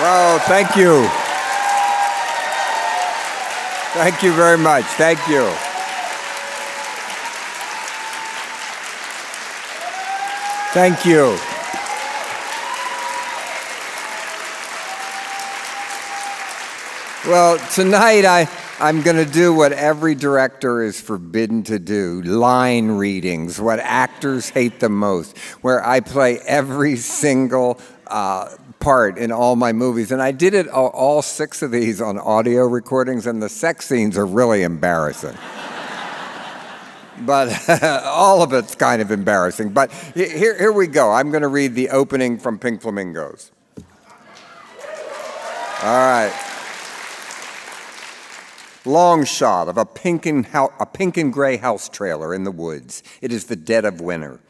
Well, thank you. Thank you very much. Thank you. Thank you. Well, tonight I'm going to do what every director is forbidden to do, line readings, what actors hate the most, where I play every single part in all my movies. And I did it all 6 of these on audio recordings, and the sex scenes are really embarrassing. But all of it's kind of embarrassing. But here we go. I'm going to read the opening from Pink Flamingos. All right. Long shot of a pink and gray house trailer in the woods. It is the dead of winter.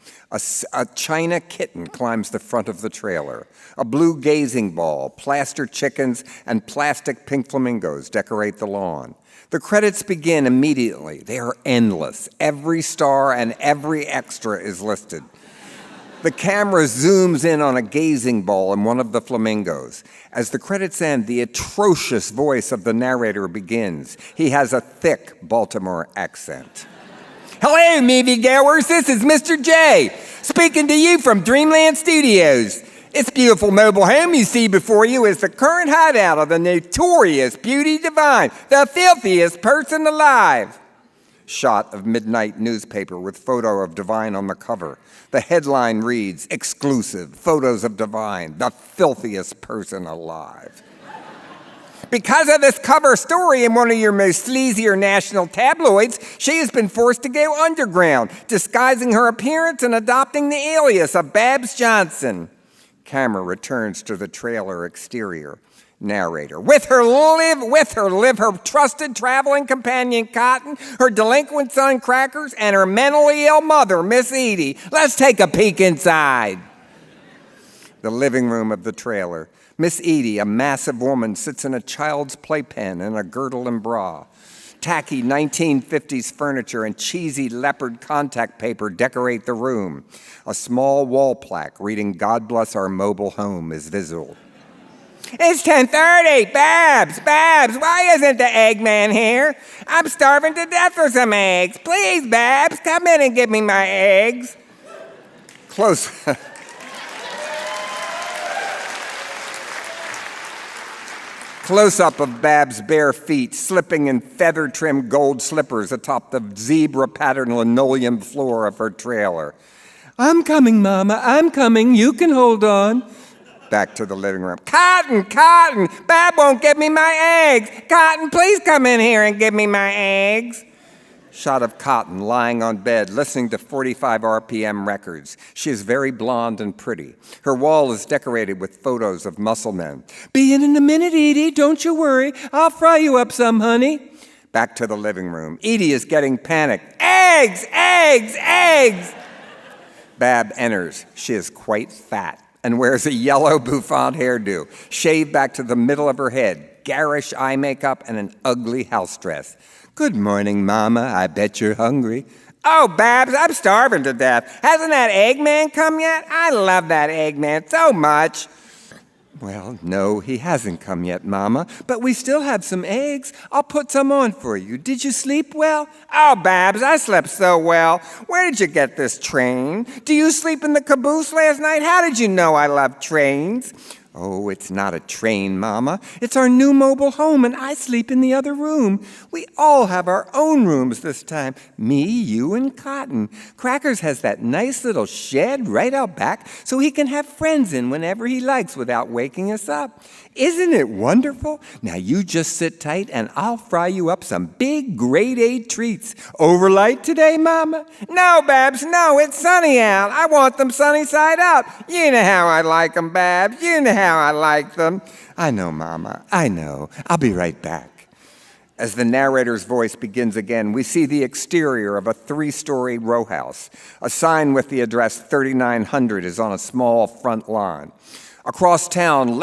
A china kitten climbs the front of the trailer. A blue gazing ball, plaster chickens, and plastic pink flamingos decorate the lawn. The credits begin immediately. They are endless. Every star and every extra is listed. The camera zooms in on a gazing ball and one of the flamingos. As the credits end, the atrocious voice of the narrator begins. He has a thick Baltimore accent. Hello, moviegoers. This is Mr. J, speaking to you from Dreamland Studios. This beautiful mobile home you see before you is the current hideout of the notorious Beauty Divine, the filthiest person alive. Shot of midnight newspaper with photo of Divine on the cover. The headline reads, exclusive, photos of Divine, the filthiest person alive. Because of this cover story in one of your most sleazier national tabloids, she has been forced to go underground, disguising her appearance and adopting the alias of Babs Johnson. Camera returns to the trailer exterior. Narrator. With her live her trusted traveling companion Cotton, her delinquent son Crackers, and her mentally ill mother, Miss Edith. Let's take a peek inside. The living room of the trailer. Miss Edith, a massive woman, sits in a child's playpen and a girdle and bra. Tacky 1950s furniture and cheesy leopard contact paper decorate the room. A small wall plaque reading God Bless Our Mobile Home is visible. It's 10:30. Babs, why isn't the Eggman here? I'm starving to death for some eggs. Please, Babs, come in and give me my eggs. Close. Close-up of Babs' bare feet, slipping in feather-trimmed gold slippers atop the zebra-patterned linoleum floor of her trailer. I'm coming, Mama, I'm coming. You can hold on. Back to the living room. Cotton! Bab won't give me my eggs! Cotton, please come in here and give me my eggs! Shot of Cotton lying on bed, listening to 45 RPM records. She is very blonde and pretty. Her wall is decorated with photos of muscle men. Be in a minute, Edie, don't you worry. I'll fry you up some, honey. Back to the living room. Edie is getting panicked. Eggs! Bab enters. She is quite fat and wears a yellow bouffant hairdo, shaved back to the middle of her head, garish eye makeup, and an ugly house dress. Good morning, Mama. I bet you're hungry. Oh, Babs, I'm starving to death. Hasn't that Eggman come yet? I love that Eggman so much. Well, no, he hasn't come yet, Mama, but we still have some eggs. I'll put some on for you. Did you sleep well? Oh, Babs, I slept so well. Where did you get this train? Do you sleep in the caboose last night? How did you know I love trains? Oh, it's not a train, Mama. It's our new mobile home, and I sleep in the other room. We all have our own rooms this time. Me, you, and Cotton. Crackers has that nice little shed right out back so he can have friends in whenever he likes without waking us up. Isn't it wonderful? Now you just sit tight, and I'll fry you up some big grade A treats. Overlight today, Mama? No, Babs, no, it's sunny out. I want them sunny side up. You know how I like them, Babs. You know how I like them. I know, Mama. I know. I'll be right back. As the narrator's voice begins again, we see the exterior of a 3-story row house. A sign with the address 3900 is on a small front lawn. Across town,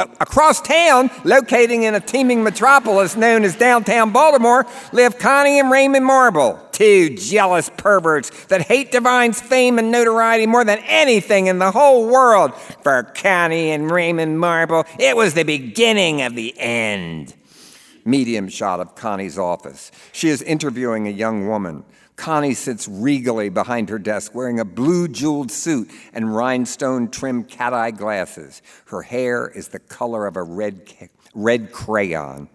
locating in a teeming metropolis known as downtown Baltimore, live Connie and Raymond Marble, two jealous perverts that hate Divine's fame and notoriety more than anything in the whole world. For Connie and Raymond Marble, it was the beginning of the end. Medium shot of Connie's office. She is interviewing a young woman. Connie sits regally behind her desk wearing a blue jeweled suit and rhinestone-trimmed cat-eye glasses. Her hair is the color of a red crayon.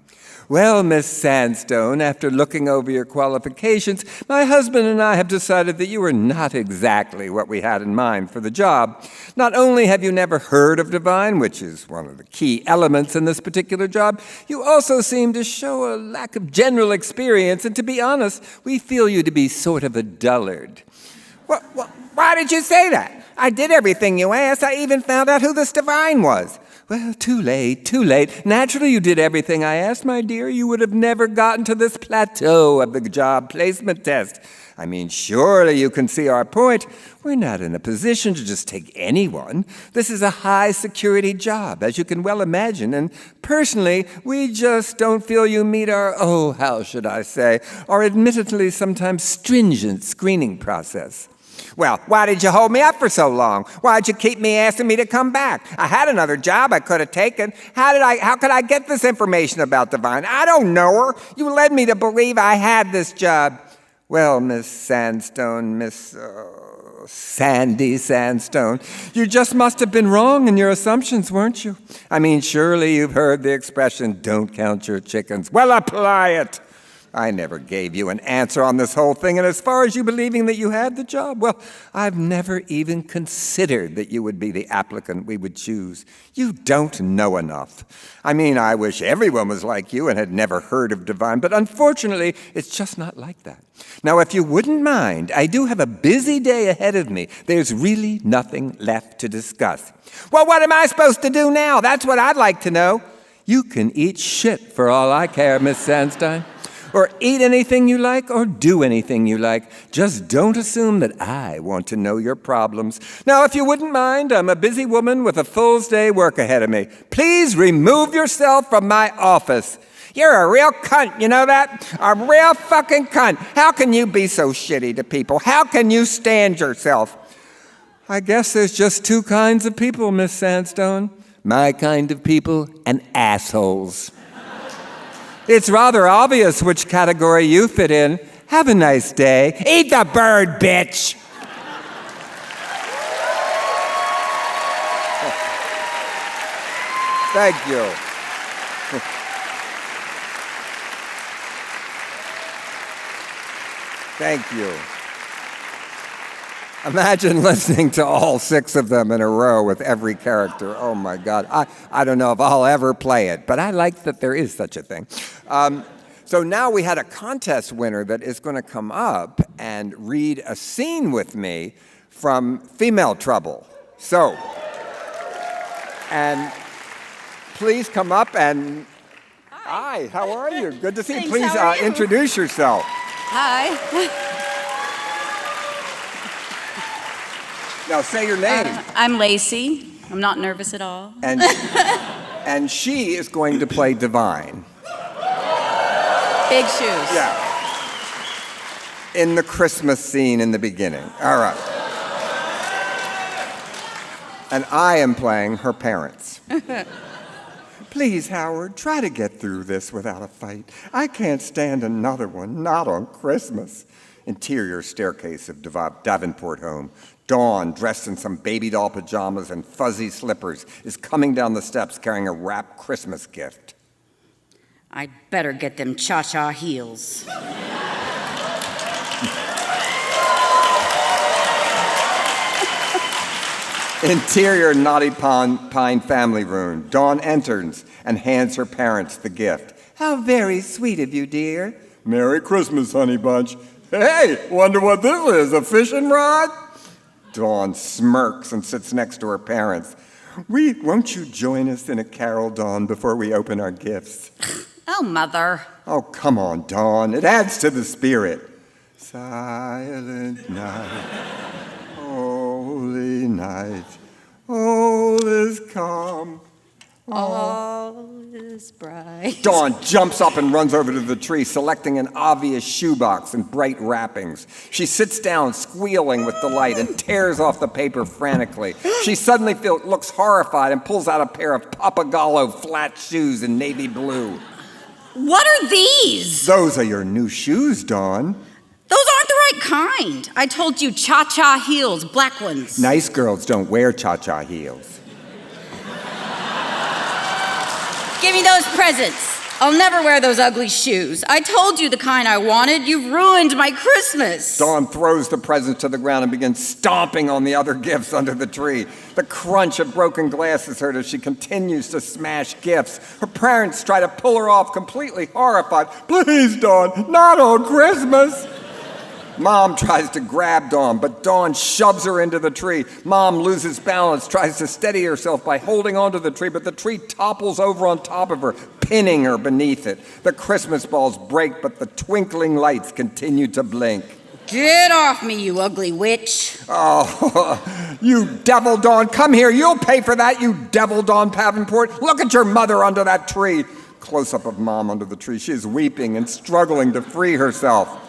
Well, Miss Sandstone, after looking over your qualifications, my husband and I have decided that you are not exactly what we had in mind for the job. Not only have you never heard of Divine, which is one of the key elements in this particular job, you also seem to show a lack of general experience, and to be honest, we feel you to be sort of a dullard. Why did you say that? I did everything you asked. I even found out who this Divine was. Well, too late, too late. Naturally, you did everything I asked, my dear. You would have never gotten to this plateau of the job placement test. I mean, surely you can see our point. We're not in a position to just take anyone. This is a high-security job, as you can well imagine, and personally, we just don't feel you meet our, how should I say, our admittedly sometimes stringent screening process. Well, why did you hold me up for so long? Why'd you keep me asking me to come back? I had another job I could have taken. How could I get this information about Divine? I don't know her. You led me to believe I had this job. Well, Miss Sandstone, Sandy Sandstone, you just must have been wrong in your assumptions, weren't you? I mean, surely you've heard the expression, don't count your chickens. Well, apply it. I never gave you an answer on this whole thing, and as far as you believing that you had the job, well, I've never even considered that you would be the applicant we would choose. You don't know enough. I mean, I wish everyone was like you and had never heard of Divine, but unfortunately, it's just not like that. Now, if you wouldn't mind, I do have a busy day ahead of me. There's really nothing left to discuss. Well, what am I supposed to do now? That's what I'd like to know. You can eat shit for all I care, Miss Sandstein. Or eat anything you like, or do anything you like. Just don't assume that I want to know your problems. Now, if you wouldn't mind, I'm a busy woman with a full day's work ahead of me. Please remove yourself from my office. You're a real cunt, you know that? A real fucking cunt. How can you be so shitty to people? How can you stand yourself? I guess there's just two kinds of people, Miss Sandstone. My kind of people and assholes. It's rather obvious which category you fit in. Have a nice day. Eat the bird, bitch! Thank you. Thank you. Imagine listening to all 6 of them in a row with every character. Oh, my God. I don't know if I'll ever play it, but I like that there is such a thing. So now we had a contest winner that is going to come up and read a scene with me from Female Trouble. So, and please come up and... Hi, how are you? Good to see you. Thanks, Please introduce yourself. Hi. Now say your name. I'm Lacey. I'm not nervous at all. And she is going to play Divine. Big shoes. Yeah. In the Christmas scene in the beginning. All right. And I am playing her parents. Please, Howard, try to get through this without a fight. I can't stand another one, not on Christmas. Interior staircase of Davenport home. Dawn, dressed in some baby doll pajamas and fuzzy slippers, is coming down the steps carrying a wrapped Christmas gift. I'd better get them cha-cha heels. Interior Knotty Pine family room. Dawn enters and hands her parents the gift. How very sweet of you, dear. Merry Christmas, honey bunch. Hey, wonder what this is, a fishing rod? Dawn smirks and sits next to her parents. Won't you join us in a carol, Dawn, before we open our gifts? Oh, Mother. Oh, come on, Dawn. It adds to the spirit. Silent night, holy night, all is calm. All is bright. Dawn jumps up and runs over to the tree, selecting an obvious shoebox and bright wrappings. She sits down, squealing with delight, and tears off the paper frantically. She suddenly looks horrified and pulls out a pair of Papagallo flat shoes in navy blue. What are these? Those are your new shoes, Dawn. Those aren't the right kind. I told you cha-cha heels, black ones. Nice girls don't wear cha-cha heels. Give me those presents. I'll never wear those ugly shoes. I told you the kind I wanted. You ruined my Christmas. Dawn throws the presents to the ground and begins stomping on the other gifts under the tree. The crunch of broken glass is heard as she continues to smash gifts. Her parents try to pull her off, completely horrified. Please, Dawn, not on Christmas. Mom tries to grab Dawn, but Dawn shoves her into the tree. Mom loses balance, tries to steady herself by holding onto the tree, but the tree topples over on top of her, pinning her beneath it. The Christmas balls break, but the twinkling lights continue to blink. Get off me, you ugly witch. Oh, you devil, Dawn. Come here. You'll pay for that, you devil, Dawn Pavenport. Look at your mother under that tree. Close-up of Mom under the tree. She is weeping and struggling to free herself.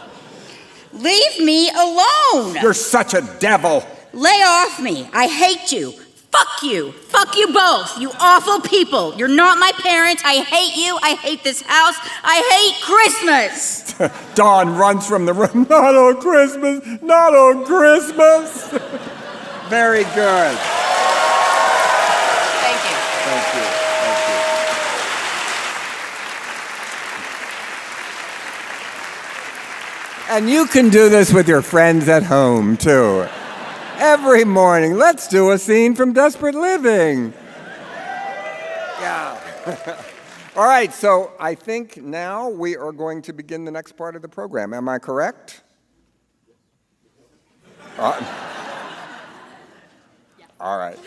Leave me alone. You're such a devil. Lay off me. I hate you. Fuck you. Fuck you both. You awful people. You're not my parents. I hate you. I hate this house. I hate Christmas. Dawn runs from the room. Not on Christmas. Not on Christmas. Very good. Thank you. Thank you. And you can do this with your friends at home, too. Every morning, let's do a scene from Desperate Living. Yeah. All right, so I think now we are going to begin the next part of the program. Am I correct? All right.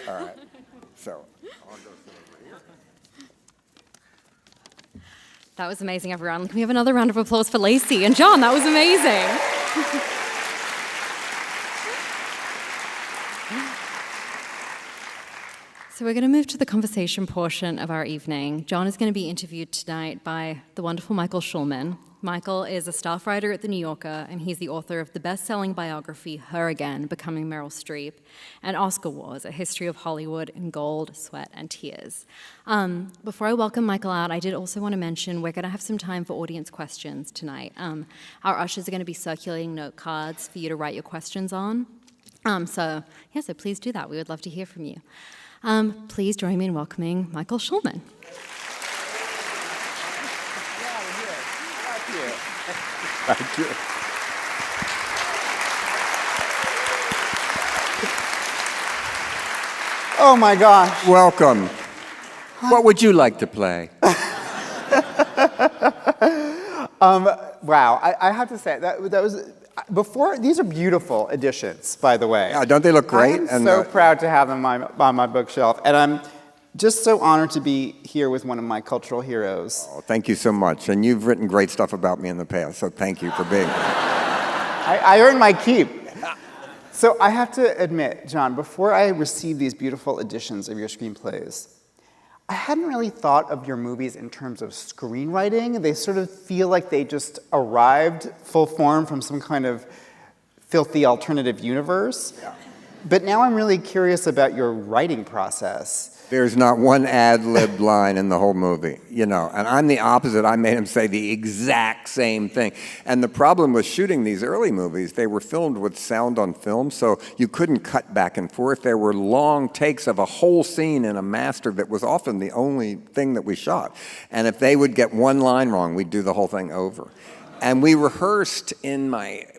So, I'll go sit over here. That was amazing, everyone. Can we have another round of applause for Lacey and John? That was amazing. So we're going to move to the conversation portion of our evening. John is going to be interviewed tonight by the wonderful Michael Schulman. Michael is a staff writer at The New Yorker, and he's the author of the best-selling biography, Her Again, Becoming Meryl Streep, and Oscar Wars, A History of Hollywood in Gold, Sweat, and Tears. Before I welcome Michael out, I did also want to mention we're going to have some time for audience questions tonight. Our ushers are going to be circulating note cards for you to write your questions on. So please do that. We would love to hear from you. Please join me in welcoming Michael Schulman. Thank you. Oh my gosh. Welcome. What would you like to play? Wow, I have to say, that was, before, these are beautiful editions, by the way. Yeah, don't they look great? I'm so proud to have them on my bookshelf, and I'm just so honored to be here with one of my cultural heroes. Oh, thank you so much. And you've written great stuff about me in the past, so thank you for being here. I earned my keep. So I have to admit, John, before I received these beautiful editions of your screenplays, I hadn't really thought of your movies in terms of screenwriting. They sort of feel like they just arrived full form from some kind of filthy alternative universe. Yeah. But now I'm really curious about your writing process. There's not one ad-libbed line in the whole movie, and I'm the opposite. I made him say the exact same thing. And the problem with shooting these early movies, they were filmed with sound on film, so you couldn't cut back and forth. There were long takes of a whole scene in a master that was often the only thing that we shot. And if they would get one line wrong, we'd do the whole thing over. And we rehearsed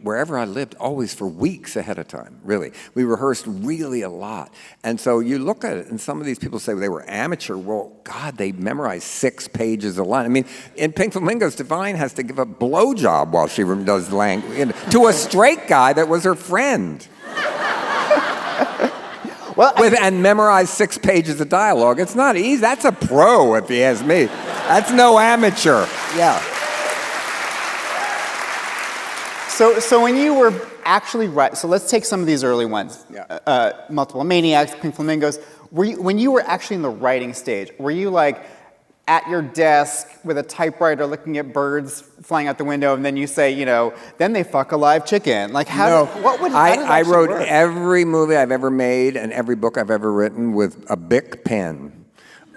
wherever I lived, always for weeks ahead of time, really. We rehearsed really a lot. And so you look at it, and some of these people say they were amateur. Well, God, they memorized 6 pages a line. I mean, in Pink Flamingos, Divine has to give a blowjob while she does language to a straight guy that was her friend. And memorize 6 pages of dialogue. It's not easy. That's a pro, if you ask me. That's no amateur. Yeah. So when you were actually write, so let's take some of these early ones. Yeah. Multiple Maniacs, Pink Flamingos. When you were actually in the writing stage, were you like at your desk with a typewriter looking at birds flying out the window, and then you say, you know, then they fuck a live chicken? Like, how did I wrote work? every movie I've ever made and every book I've ever written with a Bic pen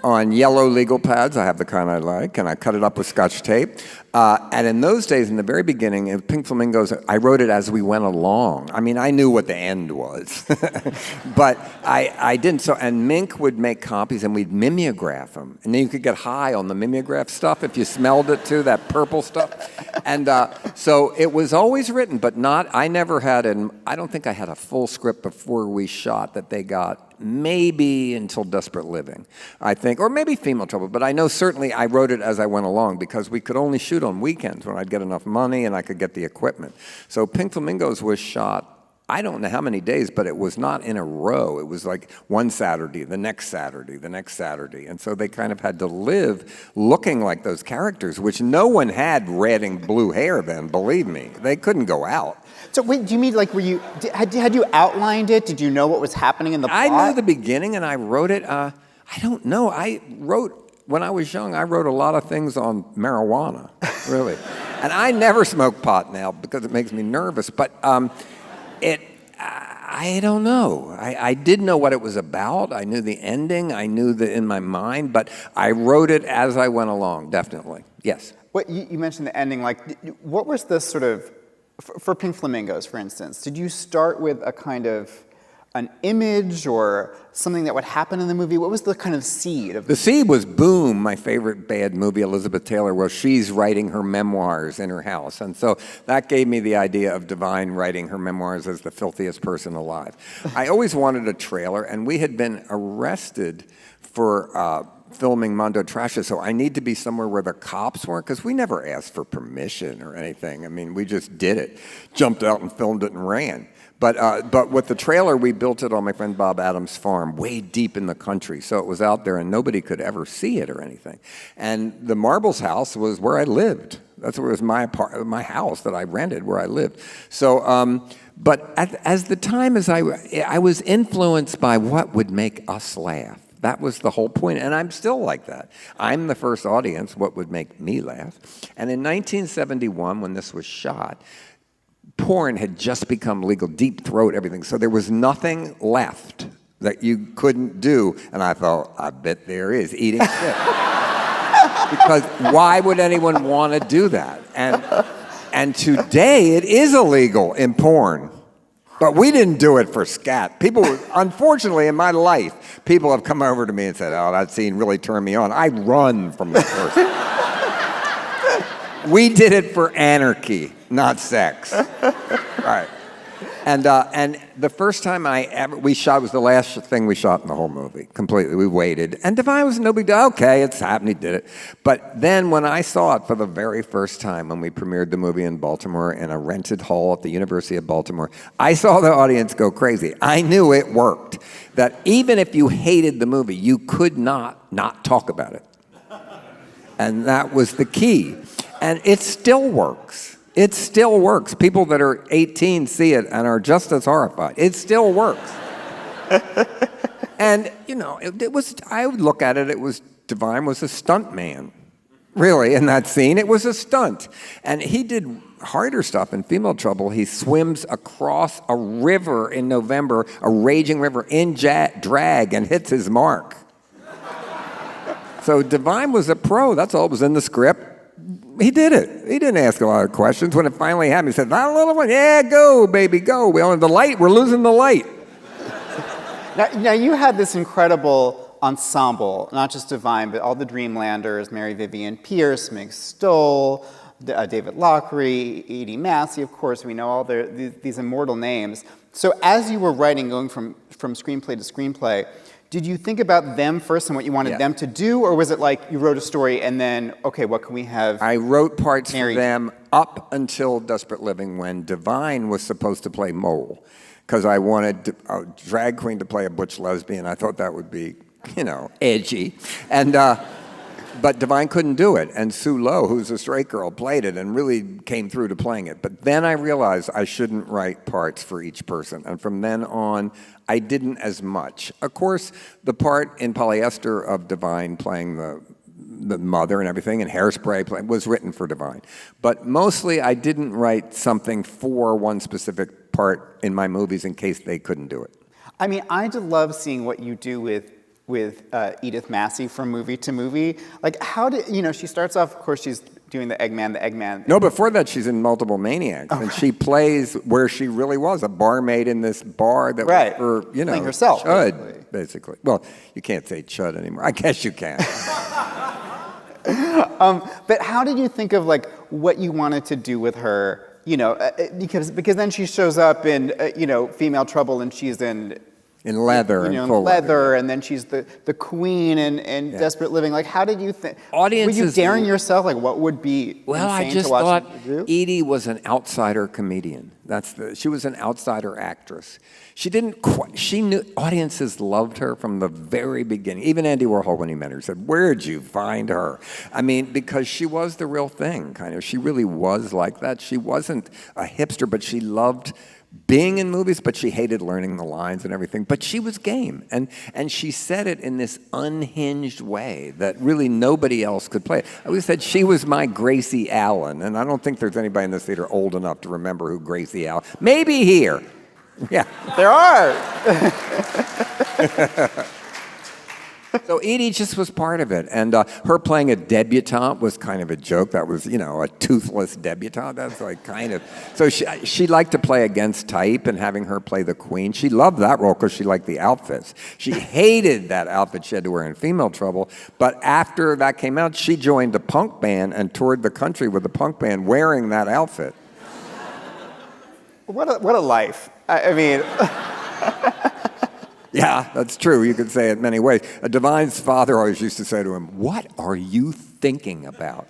on yellow legal pads. I have the kind I like, and I cut it up with Scotch tape. And in those days, in the very beginning, in Pink Flamingos, I wrote it as we went along. I mean, I knew what the end was, but I didn't. So, and Mink would make copies, and we'd mimeograph them, and then you could get high on the mimeograph stuff if you smelled it too, that purple stuff. And so it was always written, but not. I never had I don't think I had a full script before we shot that they got. Maybe until Desperate Living, I think, or maybe Female Trouble, but I know certainly I wrote it as I went along because we could only shoot on weekends when I'd get enough money and I could get the equipment. So Pink Flamingos was shot, I don't know how many days, but it was not in a row. It was like one Saturday, the next Saturday, the next Saturday. And so they kind of had to live looking like those characters, which no one had red and blue hair then, believe me. They couldn't go out. So wait, do you mean like had you outlined it? Did you know what was happening in the plot? I knew the beginning and I wrote it. I don't know. When I was young, I wrote a lot of things on marijuana, really. And I never smoke pot now because it makes me nervous. But I don't know. I did know what it was about. I knew the ending. I knew in my mind. But I wrote it as I went along, definitely. Yes. What you mentioned the ending. Like, what was the sort of for Pink Flamingos, for instance? Did you start with a kind of an image or something that would happen in the movie? What was the kind of seed of the seed was Boom, my favorite bad movie, Elizabeth Taylor, where she's writing her memoirs in her house. And so that gave me the idea of Divine writing her memoirs as the filthiest person alive. I always wanted a trailer, and we had been arrested for filming Mondo Trashes, so I need to be somewhere where the cops weren't, because we never asked for permission or anything. I mean, we just did it, jumped out and filmed it and ran. But with the trailer, we built it on my friend Bob Adams' farm, way deep in the country, so it was out there and nobody could ever see it or anything. And the Marbles house was where I lived. That's where it was my house that I rented, where I lived. So, but as the time as I was influenced by what would make us laugh. That was the whole point, and I'm still like that. I'm the first audience, what would make me laugh. And in 1971, when this was shot, porn had just become legal, Deep Throat, everything. So there was nothing left that you couldn't do. And I thought, I bet there is, eating shit. Because why would anyone want to do that? And today it is illegal in porn. But we didn't do it for scat. People, unfortunately, in my life, people have come over to me and said, oh, that scene really turned me on. I run from the person. We did it for anarchy, not sex. Right. And the first time we shot was the last thing we shot in the whole movie, completely. We waited. And Divine was no big deal. Okay, it's happened, he did it. But then when I saw it for the very first time, when we premiered the movie in Baltimore in a rented hall at the University of Baltimore, I saw the audience go crazy. I knew it worked. That even if you hated the movie, you could not talk about it. And that was the key. And it still works. It still works. People that are 18 see it and are just as horrified. It still works. And, you know, I would look at it, Divine was a stunt man. Really, in that scene, it was a stunt. And he did harder stuff in Female Trouble. He swims across a river in November, a raging river, in drag and hits his mark. So Divine was a pro. That's all that was in the script. He did it. He didn't ask a lot of questions. When it finally happened, he said, that little one, yeah, go, baby, go. We don't have the light. We're losing the light. Now, you had this incredible ensemble, not just Divine, but all the Dreamlanders, Mary Vivian Pierce, Meg Stoll, David Lochary, Edie Massie, of course. We know all these immortal names. So as you were writing, going from screenplay to screenplay, did you think about them first and what you wanted them to do, or was it like you wrote a story and then, okay, what can we have? I wrote parts for them up until Desperate Living, when Divine was supposed to play Mole, because I wanted a drag queen to play a butch lesbian. I thought that would be, you know, edgy. And But Divine couldn't do it, and Sue Lowe, who's a straight girl, played it and really came through to playing it. But then I realized I shouldn't write parts for each person, and from then on, I didn't as much. Of course, the part in Polyester of Divine playing the mother and everything, and Hairspray was written for Divine. But mostly, I didn't write something for one specific part in my movies in case they couldn't do it. I mean, I just love seeing what you do with Edith Massie from movie to movie. Like, how did, she starts off, of course, she's doing the Eggman. No, before that, she's in multiple Maniacs, and she plays where she really was, a barmaid in this bar that was for, playing herself, chud, basically. Well, you can't say chud anymore. I guess you can. But how did you think of, like, what you wanted to do with her, because then she shows up in, Female Trouble, and she's in leather, in leather, and then she's the queen in Desperate Living. Like, how did you think? Audiences, were you daring yourself? Like, what would be I just to watch thought you do? Edie was an outsider comedian. She was an outsider actress. She knew audiences loved her from the very beginning. Even Andy Warhol, when he met her, said, "Where'd you find her?" I mean, because she was the real thing, kind of. She really was like that. She wasn't a hipster, but she loved being in movies, but she hated learning the lines and everything. But she was game, and she said it in this unhinged way that really nobody else could play it. I always said she was my Gracie Allen, and I don't think there's anybody in this theater old enough to remember who Gracie Allen. Maybe here. Yeah. There are. So Edie just was part of it, and her playing a debutante was kind of a joke. That was, a toothless debutante. That's like kind of. So she liked to play against type, and having her play the queen, she loved that role because she liked the outfits. She hated that outfit she had to wear in Female Trouble, but after that came out, she joined a punk band and toured the country with the punk band wearing that outfit. What a life. I mean. Yeah, that's true. You could say it many ways. Divine's father always used to say to him, "What are you thinking about?"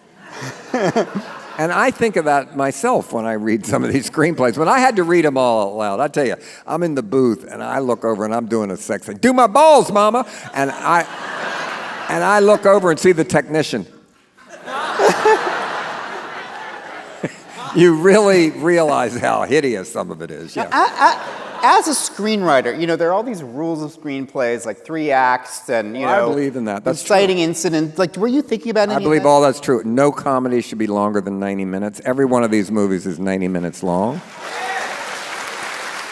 And I think of that myself when I read some of these screenplays. When I had to read them all out loud, I tell you, I'm in the booth and I look over and I'm doing a sex thing. "Do my balls, mama!" And I look over and see the technician. You really realize how hideous some of it is. Yeah. As a screenwriter, there are all these rules of screenplays, like 3 acts, and I believe in that. That's inciting incident. Like, were you thinking about any I believe of that? all that's true. No comedy should be longer than 90 minutes. Every one of these movies is 90 minutes long.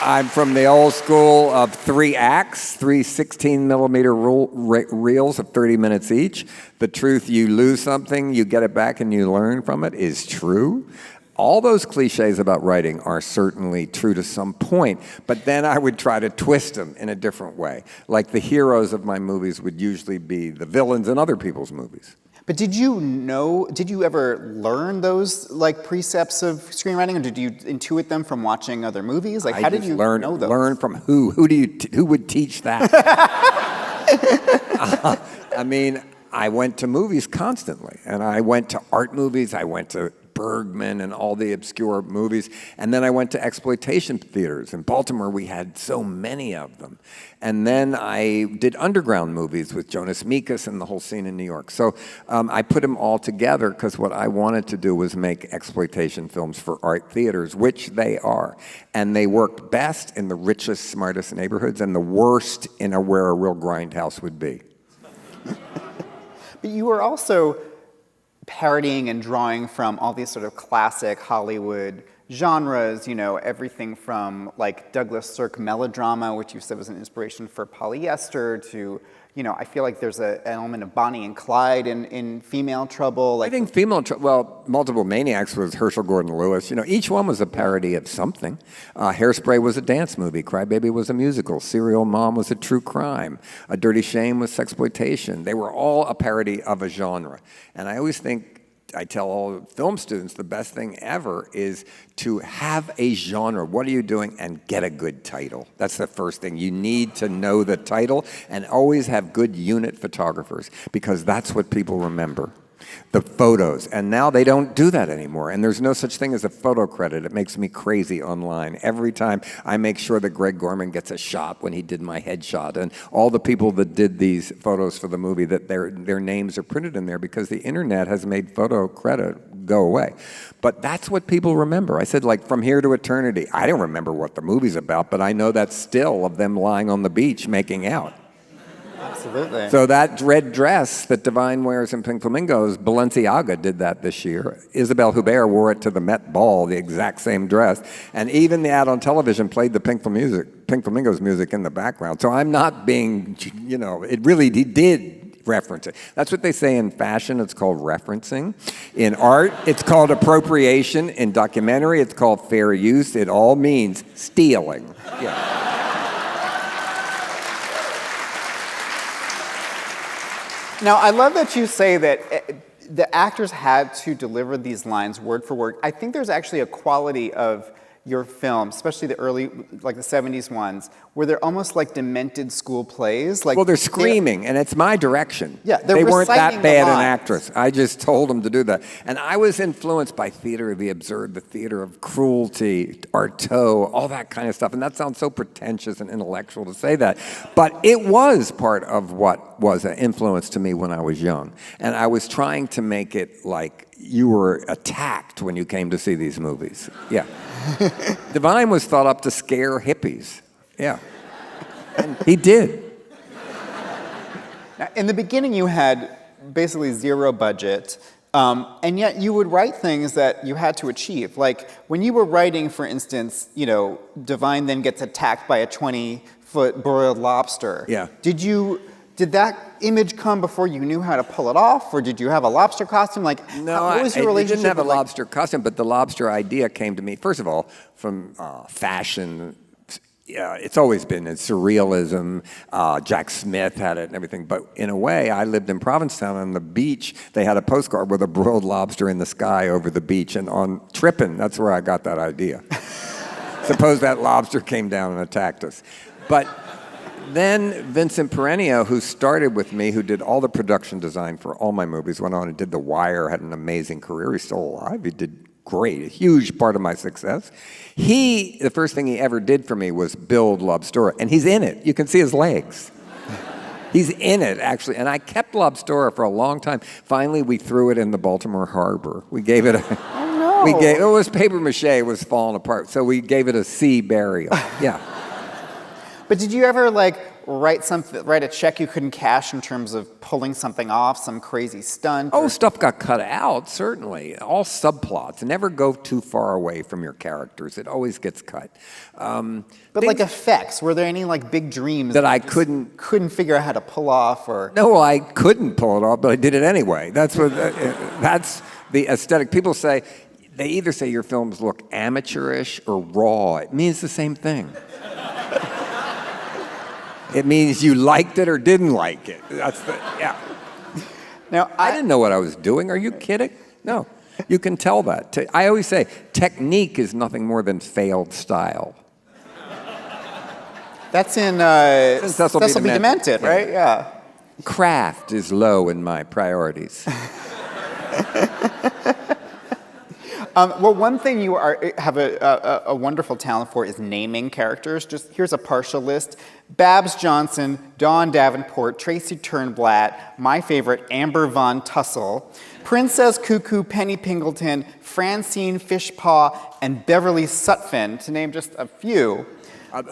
I'm from the old school of 3 acts, 3 16-millimeter reels of 30 minutes each. The truth, you lose something, you get it back, and you learn from it, is true. All those cliches about writing are certainly true to some point, but then I would try to twist them in a different way. Like the heroes of my movies would usually be the villains in other people's movies. But did you ever learn those, like, precepts of screenwriting, or did you intuit them from watching other movies? Like, how did you know those? Learn from who? Who would teach that? I mean, I went to movies constantly, and I went to art movies, I went to Bergman and all the obscure movies. And then I went to exploitation theaters. In Baltimore, we had so many of them. And then I did underground movies with Jonas Mekas and the whole scene in New York. So I put them all together because what I wanted to do was make exploitation films for art theaters, which they are. And they worked best in the richest, smartest neighborhoods and the worst in where a real grindhouse would be. But you were also parodying and drawing from all these sort of classic Hollywood genres, everything from, like, Douglas Sirk melodrama, which you said was an inspiration for Polyester, to, I feel like there's an element of Bonnie and Clyde in Female Trouble. Like, I think Multiple Maniacs was Herschel Gordon Lewis. Each one was a parody of something. Hairspray was a dance movie. Cry Baby was a musical. Serial Mom was a true crime. A Dirty Shame was sexploitation. They were all a parody of a genre. And I always think, I tell all film students, the best thing ever is to have a genre. What are you doing? And get a good title. That's the first thing. You need to know the title and always have good unit photographers because that's what people remember. the photos. And now they don't do that anymore. And there's no such thing as a photo credit. It makes me crazy online. Every time I make sure that Greg Gorman gets a shot when he did my headshot. And all the people that did these photos for the movie, that their names are printed in there because the internet has made photo credit go away. But that's what people remember. I said, like, From Here to Eternity. I don't remember what the movie's about, but I know that still of them lying on the beach making out. Absolutely. So that red dress that Divine wears in Pink Flamingos, Balenciaga did that this year. Isabelle Huppert wore it to the Met Ball, the exact same dress. And even the ad on television played the Pink Flamingos music in the background. So I'm not being, it really did reference it. That's what they say in fashion. It's called referencing. In art, it's called appropriation. In documentary, it's called fair use. It all means stealing. Yeah. Now, I love that you say that the actors had to deliver these lines word for word. I think there's actually a quality of your film, especially the early, like the 70s ones, where they're almost like demented school plays. Like, well, they're screaming, and it's my direction. Yeah, they weren't that reciting the bad an lines. actress. I just told them to do that. And I was influenced by theater of the absurd, the theater of cruelty, Artaud, all that kind of stuff. And that sounds so pretentious and intellectual to say that. But it was part of what was an influence to me when I was young. And I was trying to make it like you were attacked when you came to see these movies. Yeah. Divine was thought up to scare hippies. Yeah. And he did. Now, in the beginning, you had basically zero budget, and yet you would write things that you had to achieve. Like when you were writing, for instance, Divine then gets attacked by a 20-foot broiled lobster. Yeah. Did that image come before you knew how to pull it off, or did you have a lobster costume? Like, no, what was your I relationship? didn't have a with, like, lobster costume, but the lobster idea came to me, first of all, from fashion. It's always been in surrealism. Jack Smith had it and everything. But in a way, I lived in Provincetown. On the beach, they had a postcard with a broiled lobster in the sky over the beach. And on Trippin', that's where I got that idea. Suppose that lobster came down and attacked us. But then Vincent Perenio, who started with me, who did all the production design for all my movies, went on and did The Wire, had an amazing career. He's still alive. He did great, a huge part of my success. The first thing he ever did for me was build Lobstora, and he's in it. You can see his legs. He's in it, actually. And I kept Lobstora for a long time. Finally, we threw it in the Baltimore harbor. We gave it a... Oh, no. It was paper mache. It was falling apart. So we gave it a sea burial. Yeah. But did you ever write a check you couldn't cash in terms of pulling something off, some crazy stunt? Oh, stuff got cut out, certainly. All subplots. Never go too far away from your characters. It always gets cut. But like effects, were there any big dreams that I you couldn't figure out how to pull off? Or no, I couldn't pull it off, but I did it anyway. That's the aesthetic. People say, they either say your films look amateurish or raw. It means the same thing. It means you liked it or didn't like it. Yeah. Now, I didn't know what I was doing. Are you kidding? No. You can tell that. I always say, technique is nothing more than failed style. That's in Cecil B. Demented, right? Yeah. Craft is low in my priorities. Well, one thing you have a wonderful talent for is naming characters. Just here's a partial list: Babs Johnson, Dawn Davenport, Tracy Turnblatt, my favorite, Amber Von Tussle, Princess Cuckoo, Penny Pingleton, Francine Fishpaw, and Beverly Sutphin, to name just a few.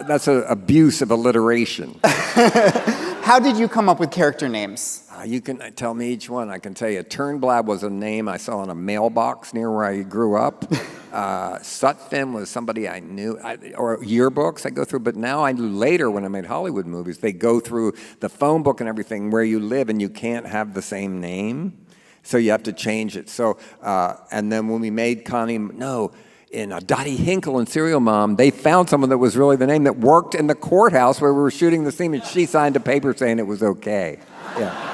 That's an abuse of alliteration. How did you come up with character names? You can tell me each one. I can tell you, Turnblad was a name I saw in a mailbox near where I grew up. Sutphin was somebody I knew, or yearbooks I go through. But now I later, when I made Hollywood movies, they go through the phone book and everything where you live, and you can't have the same name, so you have to change it. So, and then when we made in Dottie Hinkle and Serial Mom, they found someone that was really the name that worked in the courthouse where we were shooting the scene, and she signed a paper saying it was okay. Yeah.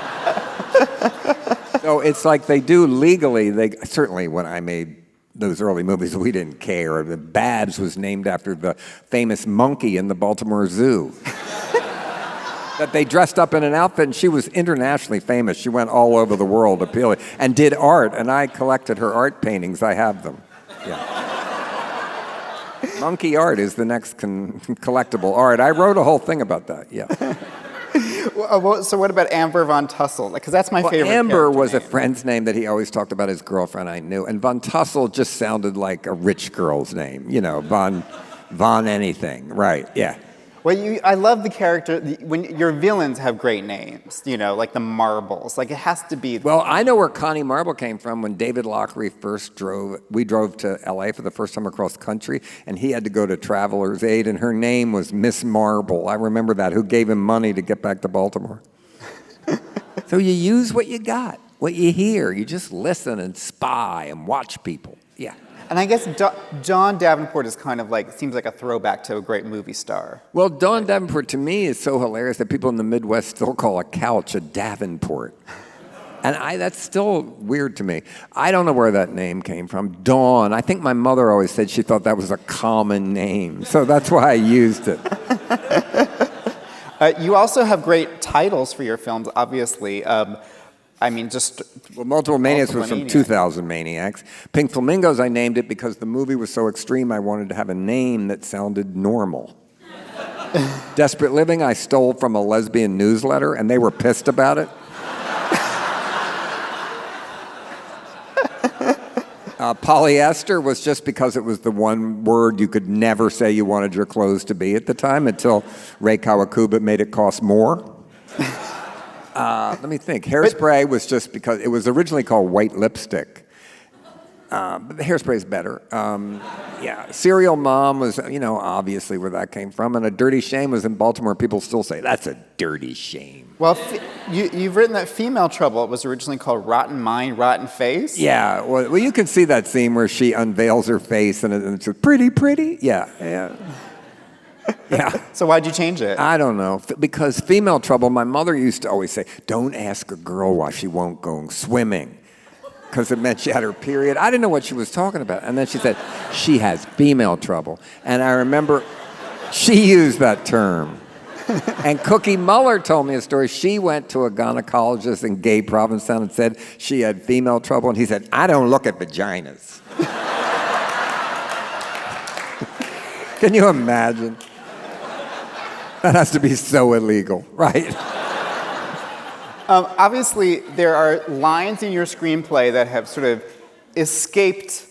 So it's like they do legally. Certainly when I made those early movies, we didn't care. The Babs was named after the famous monkey in the Baltimore Zoo. that they dressed up in an outfit, and she was internationally famous. She went all over the world appealing and did art, and I collected her art paintings. I have them. Yeah. Monkey art is the next collectible art. I wrote a whole thing about that, yeah. So what about Amber von Tussle? Because that's my favorite Amber was name. a friend's name that he always talked about his girlfriend I knew, and von Tussle just sounded like a rich girl's name, you know, von anything, right, yeah. Well, I love the character, when your villains have great names, you know, like the Marbles. Like, it has to be... Well, I know where Connie Marble came from. When David Lochary we drove to L.A. for the first time across country, and he had to go to Traveler's Aid, and her name was Miss Marble. I remember that, who gave him money to get back to Baltimore. So you use what you got, what you hear. You just listen and spy and watch people, yeah. And I guess John Davenport is kind of like, seems like a throwback to a great movie star. Well, John Davenport to me is so hilarious that people in the Midwest still call a couch a Davenport. And that's still weird to me. I don't know where that name came from. Dawn. I think my mother always said she thought that was a common name. So that's why I used it. You also have great titles for your films, obviously. Multiple Maniacs was from 2000 Maniacs. Pink Flamingos, I named it because the movie was so extreme, I wanted to have a name that sounded normal. Desperate Living, I stole from a lesbian newsletter, and they were pissed about it. Polyester was just because it was the one word you could never say you wanted your clothes to be at the time until Ray Kawakubo made it cost more. Let me think. Hairspray was just because it was originally called white lipstick. But the Hairspray is better. Yeah, Serial Mom was, obviously where that came from. And A Dirty Shame was in Baltimore. People still say, that's a dirty shame. Well, you've written that Female Trouble. It was originally called Rotten Mind, Rotten Face. Yeah, well, you can see that scene where she unveils her face and it's pretty, pretty. Yeah. Yeah. So why'd you change it? I don't know. Because Female Trouble, my mother used to always say, don't ask a girl why she won't go swimming. Because it meant she had her period. I didn't know what she was talking about. And then she said, she has female trouble. And I remember she used that term. And Cookie Muller told me a story. She went to a gynecologist in gay Provincetown and said she had female trouble. And he said, I don't look at vaginas. Can you imagine? That has to be so illegal, right? Obviously, there are lines in your screenplay that have sort of escaped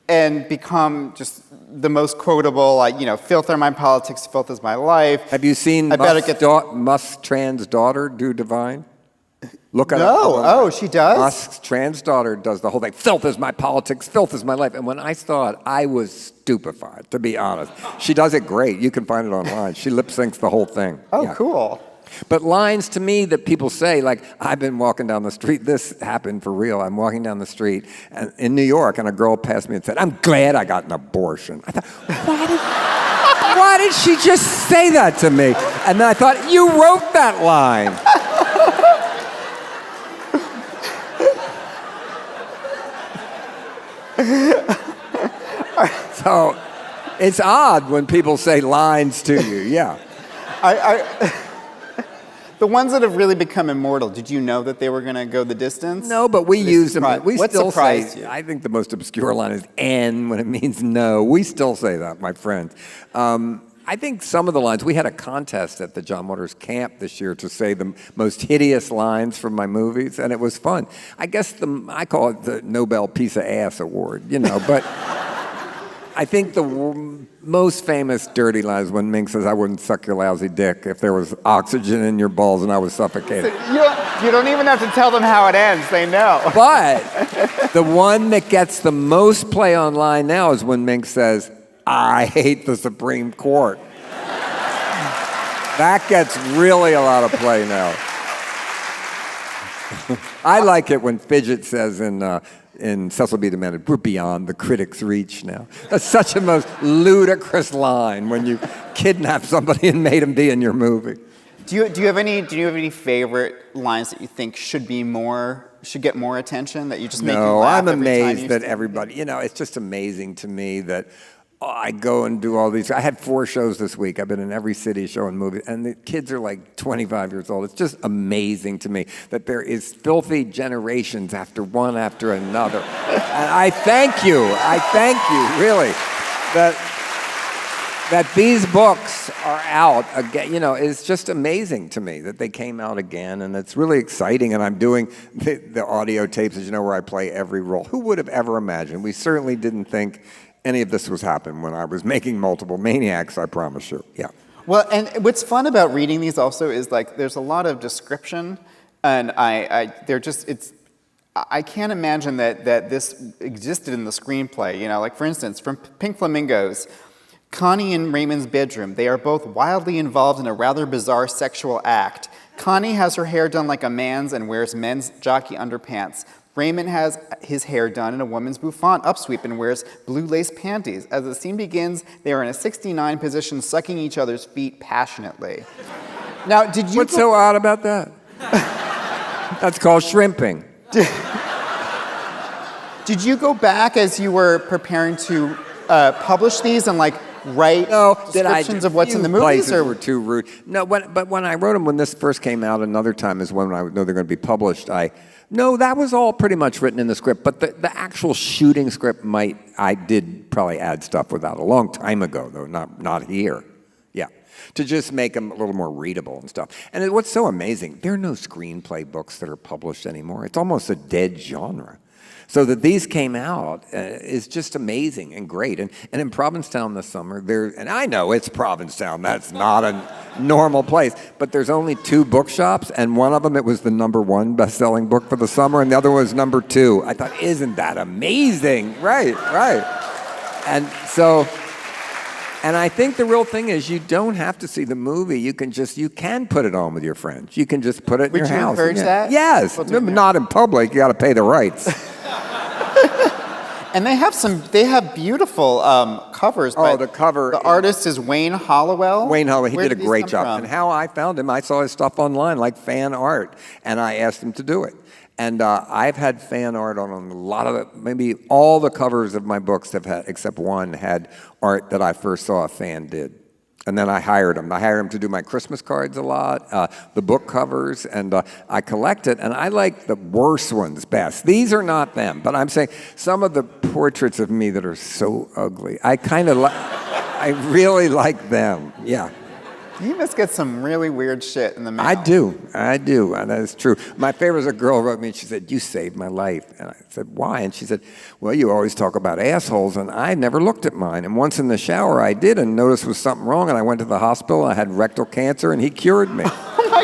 and become just the most quotable, like, filth are my politics, filth is my life. Have you seen Musk's trans daughter do Divine? Look at No, she does? Musk's trans daughter does the whole thing. Filth is my politics, filth is my life. And when I saw it, I was stupefied, to be honest. She does it great. You can find it online. She lip syncs the whole thing. Oh, yeah. Cool. But lines to me that people say, like, I've been walking down the street. This happened for real. I'm walking down the street in New York, and a girl passed me and said, I'm glad I got an abortion. I thought, why did she just say that to me? And then I thought, you wrote that line. So it's odd when people say lines to you, yeah. The ones that have really become immortal, did you know that they were going to go the distance? No, but we use them. We what still surprised say, you? I think the most obscure line is N when it means no. We still say that, my friends. I think some of the lines, we had a contest at the John Waters camp this year to say the most hideous lines from my movies, and it was fun. I guess I call it the Nobel Piece of Ass Award, but I think the most famous dirty line is when Mink says, I wouldn't suck your lousy dick if there was oxygen in your balls and I was suffocated. You don't even have to tell them how it ends, they know. But the one that gets the most play online now is when Mink says, I hate the Supreme Court. That gets really a lot of play now. I like it when Fidget says in Cecil B. Demented, we're beyond the critic's reach now. That's such a most ludicrous line when you kidnap somebody and made him be in your movie. Do you have any favorite lines that you think should get more attention, that you just make you laugh I'm every time amazed you that see? everybody, it's just amazing to me that I go and do all these. I had 4 shows this week. I've been in every city showing movies, and the kids are like 25 years old. It's just amazing to me that there is filthy generations after one after another. And I thank you, really, that these books are out again. You know, it's just amazing to me that they came out again, and it's really exciting. And I'm doing the audio tapes, as you know, where I play every role. Who would have ever imagined? We certainly didn't think any of this was happening when I was making multiple Maniacs, I promise you. Yeah. Well, and what's fun about reading these also is like there's a lot of description, and I can't imagine that this existed in the screenplay. You know, like for instance, from Pink Flamingos, Connie and Raymond's bedroom. They are both wildly involved in a rather bizarre sexual act. Connie has her hair done like a man's and wears men's jockey underpants. Raymond has his hair done in a woman's bouffant upsweep and wears blue lace panties. As the scene begins, they are in a 69 position, sucking each other's feet passionately. Now, did you... What's so odd about that? That's called shrimping. Did you go back as you were preparing to publish these and like write descriptions of what's in the movies? Places were too rude. No, but when I wrote them, when this first came out, another time is when I know they're going to be published. No, that was all pretty much written in the script, but the actual shooting script I did probably add stuff with that a long time ago, though, not here. Yeah, to just make them a little more readable and stuff. And what's so amazing, there are no screenplay books that are published anymore. It's almost a dead genre. So that these came out is just amazing and great. And in Provincetown this summer, and I know it's Provincetown, that's not a normal place, but there's only 2 bookshops, and one of them, it was the #1 best-selling book for the summer, and the other was #2. I thought, isn't that amazing? Right. And so, and I think the real thing is you don't have to see the movie. You can put it on with your friends. You can just put it in your house. Would you encourage that? Yes. Not in public. You got to pay the rights. And they have beautiful covers. Oh, the cover. The artist is Wayne Hollowell. Wayne Hollowell, he Where did a great job. From? And how I found him, I saw his stuff online, like fan art, and I asked him to do it. And I've had fan art on a lot of maybe all the covers of my books have had, except one, had art that I first saw a fan did. And then I hired him. I hired him to do my Christmas cards a lot, the book covers, and I collect it, and I like the worst ones best. These are not them, but I'm saying some of the portraits of me that are so ugly, I really like them, yeah. You must get some really weird shit in the mail. I do, and that is true. My favorite is a girl wrote me, and she said, "You saved my life." And I said, "Why?" And she said, "Well, you always talk about assholes, and I never looked at mine. And once in the shower I did and noticed was something wrong, and I went to the hospital, I had rectal cancer, and he cured me." Oh my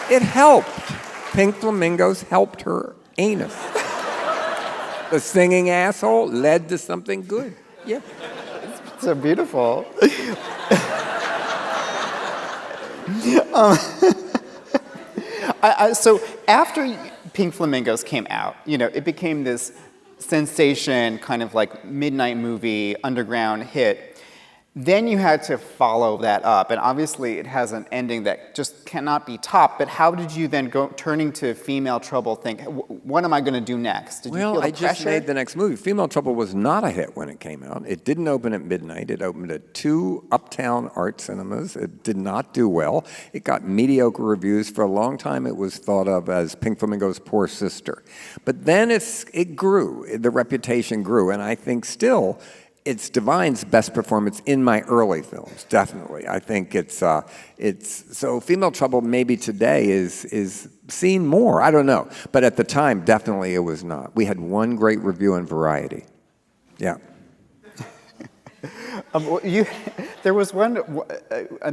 God! It helped. Pink Flamingos helped her anus. The singing asshole led to something good. Yeah. It's so beautiful. So after Pink Flamingos came out, you know, it became this sensation, kind of like midnight movie, underground hit. Then you had to follow that up, and obviously it has an ending that just cannot be topped, but how did you then go, turning to Female Trouble, think, what am I going to do next? Did you feel the I just pressure? made the next movie. Female Trouble was not a hit when it came out. It didn't open at midnight. It opened at 2 uptown art cinemas. It did not do well. It got mediocre reviews. For a long time, it was thought of as Pink Flamingo's poor sister. But then it grew. The reputation grew, and I think still, it's Divine's best performance in my early films, definitely. I think it's so Female Trouble maybe today is seen more, I don't know. But at the time, definitely it was not. We had one great review in Variety. Yeah. There was one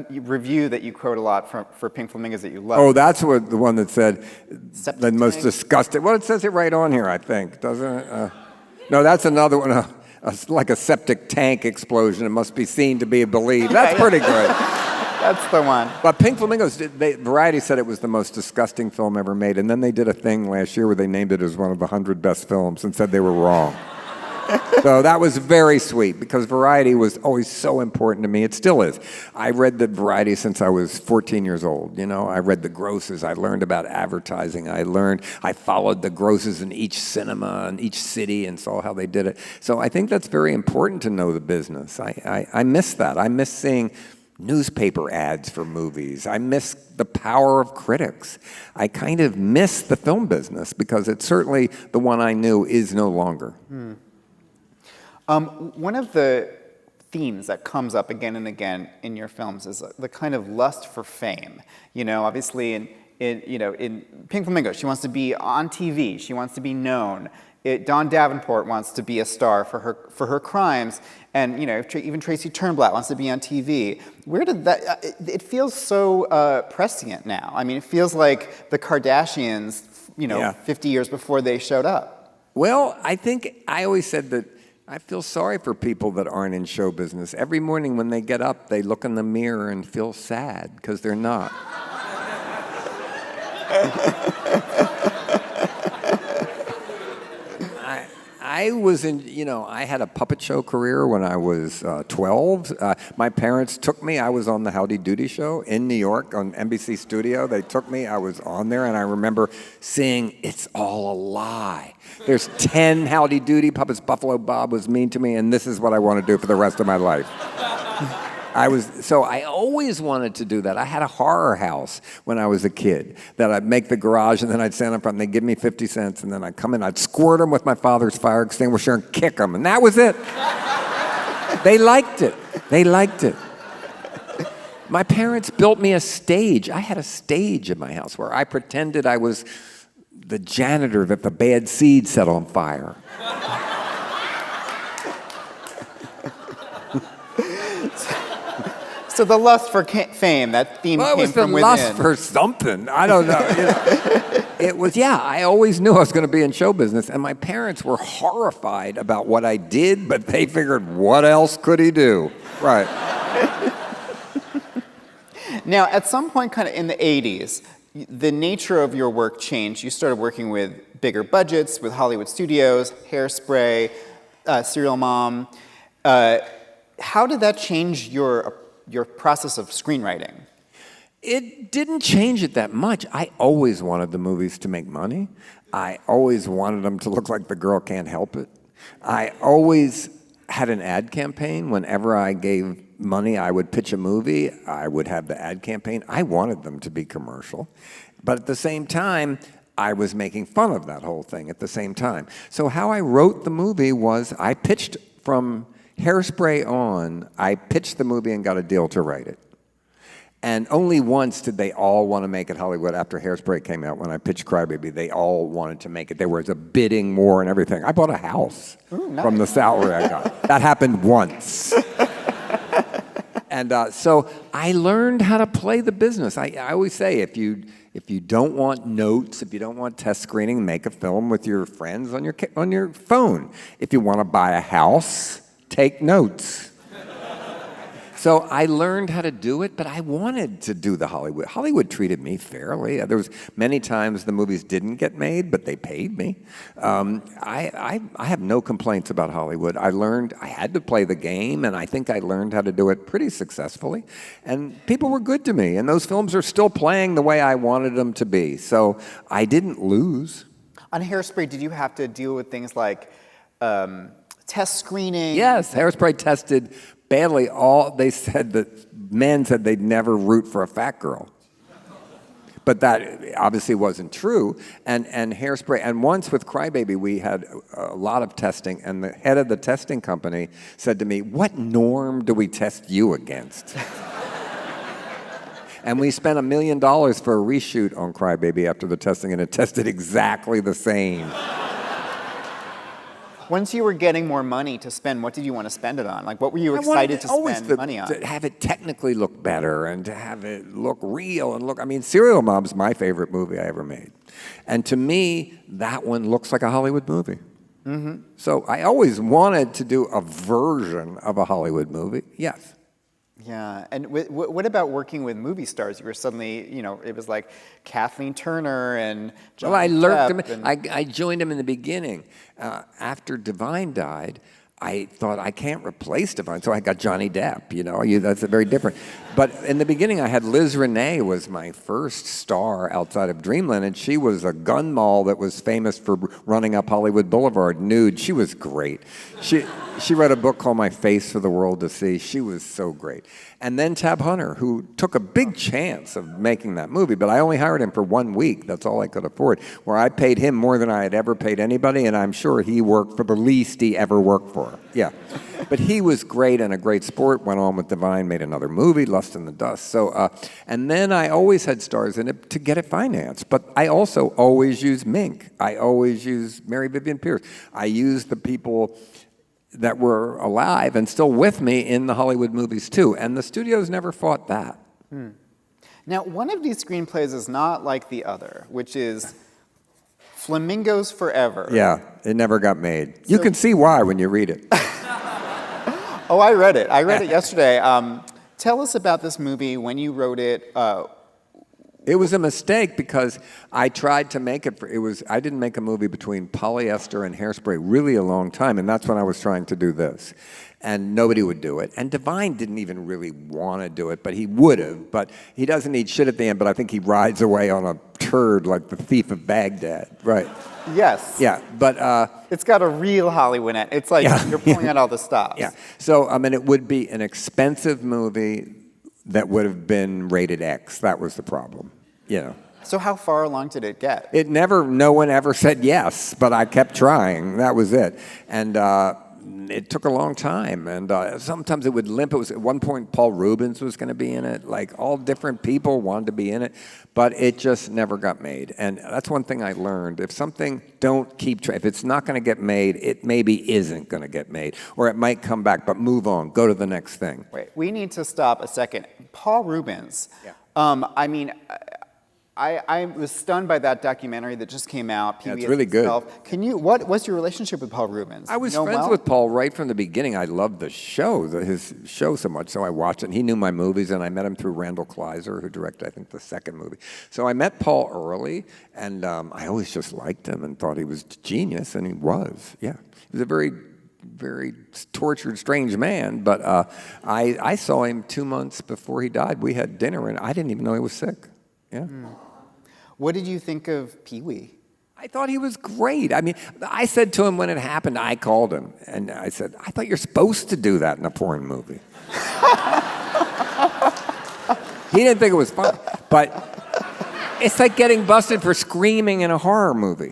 review that you quote a lot for Pink Flamingos that you love. Oh, that's the one that said Septic the most tank. disgusting. Well, it says it right on here, I think, doesn't it? No, that's another one. Like a septic tank explosion. It must be seen to be believed. That's pretty good. That's the one. But Pink Flamingos, Variety said it was the most disgusting film ever made, and then they did a thing last year where they named it as one of the 100 best films and said they were wrong. So that was very sweet because variety was always so important to me. It still is. I read the variety since I was 14 years old. You know, I read the grosses. I learned about advertising. I followed the grosses in each cinema in each city and saw how they did it. So I think that's very important to know the business. I miss that. I miss seeing newspaper ads for movies. I miss the power of critics. I kind of miss the film business because it's certainly the one I knew is no longer. One of the themes that comes up again and again in your films is the kind of lust for fame. You know, obviously in Pink Flamingos, she wants to be on TV. She wants to be known. Dawn Davenport wants to be a star for her crimes, and even Tracy Turnblad wants to be on TV. Where did that? It feels so prescient now. I mean, it feels like the Kardashians, 50 years before they showed up. Well, I think I always said that I feel sorry for people that aren't in show business. Every morning when they get up, they look in the mirror and feel sad because they're not. I was I had a puppet show career when I was 12. My parents took me. I was on the Howdy Doody show in New York on NBC Studio. They took me. I was on there, and I remember seeing It's All a Lie. There's 10 Howdy Doody puppets. Buffalo Bob was mean to me, and this is what I want to do for the rest of my life. I always wanted to do that. I had a horror house when I was a kid that I'd make the garage and then I'd stand up front and they'd give me 50 cents and then I'd come in, I'd squirt them with my father's fire extinguisher and kick them, and that was it. They liked it. They liked it. My parents built me a stage. I had a stage in my house where I pretended I was the janitor that the bad seed set on fire. So the lust for fame, that theme came from within. It was the lust for something. I don't know. It was, I always knew I was going to be in show business, and my parents were horrified about what I did, but they figured, what else could he do? Right. Now, at some point kind of in the 80s, the nature of your work changed. You started working with bigger budgets, with Hollywood studios, Hairspray, Serial Mom. How did that change your process of screenwriting? It didn't change it that much. I always wanted the movies to make money. I always wanted them to look like The Girl Can't Help It. I always had an ad campaign. Whenever I gave money, I would pitch a movie. I would have the ad campaign. I wanted them to be commercial. But at the same time, I was making fun of that whole thing at the same time. So how I wrote the movie was I pitched from Hairspray on, I pitched the movie and got a deal to write it. And only once did they all want to make it Hollywood after Hairspray came out. When I pitched Crybaby, they all wanted to make it. There was a bidding war and everything. I bought a house from the salary I got. That happened once. And so I learned how to play the business. I always say, if you don't want notes, if you don't want test screening, make a film with your friends on your phone. If you want to buy a house, take notes. So I learned how to do it, but I wanted to do the Hollywood. Hollywood treated me fairly. There was many times the movies didn't get made, but they paid me. I have no complaints about Hollywood. I learned I had to play the game, and I think I learned how to do it pretty successfully. And people were good to me, and those films are still playing the way I wanted them to be. So I didn't lose. On Hairspray, did you have to deal with things like test screening? Yes, Hairspray tested badly. They said that men said they'd never root for a fat girl. But that obviously wasn't true. And Hairspray, and once with Crybaby, we had a lot of testing, and the head of the testing company said to me, "What norm do we test you against?" And we spent $1 million for a reshoot on Crybaby after the testing, and it tested exactly the same. Once you were getting more money to spend, what did you want to spend it on? Like, what were you excited to spend money on? To have it technically look better and to have it look real and look. I mean, Serial Mom's my favorite movie I ever made, and to me, that one looks like a Hollywood movie. So I always wanted to do a version of a Hollywood movie. Yes. Yeah, and what about working with movie stars? You were suddenly, it was like Kathleen Turner and John Well, I learned Depp him. and- I joined him in the beginning. After Divine died, I thought I can't replace Divine, so I got Johnny Depp. That's very different. But in the beginning, I had Liz Renee was my first star outside of Dreamland, and she was a gun moll that was famous for running up Hollywood Boulevard nude. She was great. She wrote a book called My Face for the World to See. She was so great. And then Tab Hunter, who took a big chance of making that movie, but I only hired him for 1 week. That's all I could afford, where I paid him more than I had ever paid anybody, and I'm sure he worked for the least he ever worked for. Yeah. But he was great and a great sport, went on with Divine, made another movie, Lust in the Dust. So, and then I always had stars in it to get it financed. But I also always use Mink. I always use Mary Vivian Pierce. I use the people that were alive and still with me in the Hollywood movies too. And the studios never fought that. Now, one of these screenplays is not like the other, which is Flamingos Forever. Yeah, it never got made. You can see why when you read it. Oh, I read it. I read it yesterday. Tell us about this movie, when you wrote it. It was a mistake because I tried to make it. I didn't make a movie between Polyester and Hairspray really a long time, and that's when I was trying to do this. And nobody would do it. And Divine didn't even really want to do it, but he would have. But he doesn't need shit at the end, but I think he rides away on a turd like the thief of Baghdad. Right. Yes. Yeah, but... it's got a real Hollywood in it. It's like you're pulling out all the stops. Yeah. So, it would be an expensive movie that would have been rated X. That was the problem, So how far along did it get? No one ever said yes, but I kept trying. That was it. And it took a long time. And sometimes it would limp. It was, at one point, Paul Rubens was going to be in it. Like, all different people wanted to be in it. But it just never got made. And that's one thing I learned. If something, don't keep trying. If it's not going to get made, it maybe isn't going to get made. Or it might come back, but move on. Go to the next thing. Wait, we need to stop a second. Paul Rubens. Yeah. I was stunned by that documentary that just came out. Yeah, it's really good. What's your relationship with Paul Rubens? I was friends with Paul right from the beginning. I loved the show, his show so much, so I watched it. And he knew my movies, and I met him through Randall Kleiser, who directed, I think, the second movie. So I met Paul early, and I always just liked him and thought he was genius, and he was. Yeah, he was a very, very tortured, strange man. But I saw him 2 months before he died. We had dinner, and I didn't even know he was sick. Yeah. What did you think of Pee-wee? I thought he was great. I said to him when it happened, I called him, and I said, I thought you're supposed to do that in a porn movie. He didn't think it was funny, but it's like getting busted for screaming in a horror movie.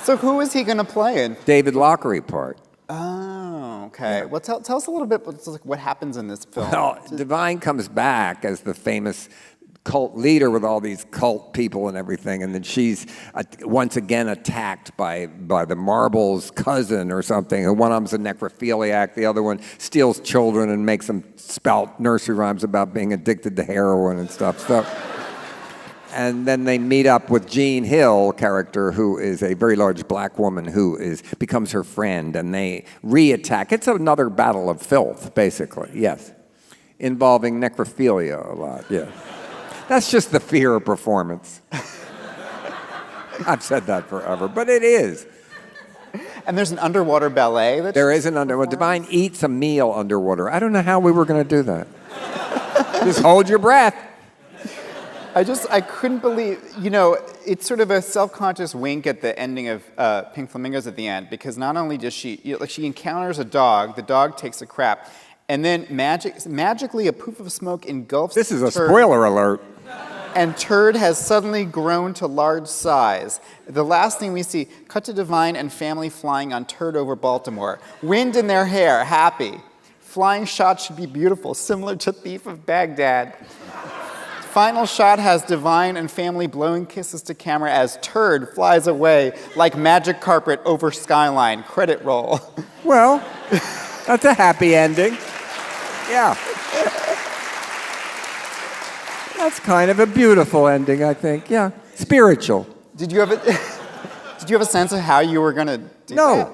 So who is he going to play in? David Lockery part. Oh, okay. Yeah. Well, tell us a little bit what happens in this film. Well, Divine comes back as the famous cult leader with all these cult people and everything, and then she's once again attacked by the Marble's cousin or something, and one of them's a necrophiliac, the other one steals children and makes them spout nursery rhymes about being addicted to heroin and stuff. So, and then they meet up with Jean Hill, character who is a very large black woman who becomes her friend, and they re-attack. It's another battle of filth, basically, yes, involving necrophilia a lot, yeah. That's just the fear of performance. I've said that forever, but it is. And there's an underwater ballet. There is an underwater. Divine eats a meal underwater. I don't know how we were going to do that. Just hold your breath. I couldn't believe, it's sort of a self-conscious wink at the ending of Pink Flamingos at the end, because not only does she encounters a dog, the dog takes a crap, and then magically a poof of smoke engulfs This is a spoiler alert. And Turd has suddenly grown to large size. The last thing we see, cut to Divine and family flying on Turd over Baltimore. Wind in their hair, happy. Flying shot should be beautiful, similar to Thief of Baghdad. Final shot has Divine and family blowing kisses to camera as Turd flies away like magic carpet over skyline. Credit roll. Well, that's a happy ending. Yeah. That's kind of a beautiful ending, I think. Yeah, spiritual. Did you have a sense of how you were going to do that?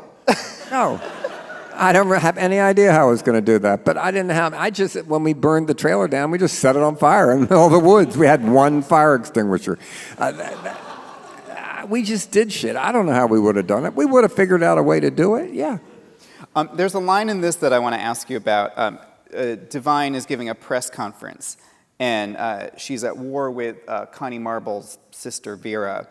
No. I don't have any idea how I was going to do that, but I didn't have. When we burned the trailer down, we just set it on fire in the middle of the woods. We had one fire extinguisher. We just did shit. I don't know how we would have done it. We would have figured out a way to do it. Yeah. There's a line in this that I want to ask you about. Divine is giving a press conference, and she's at war with Connie Marble's sister Vera.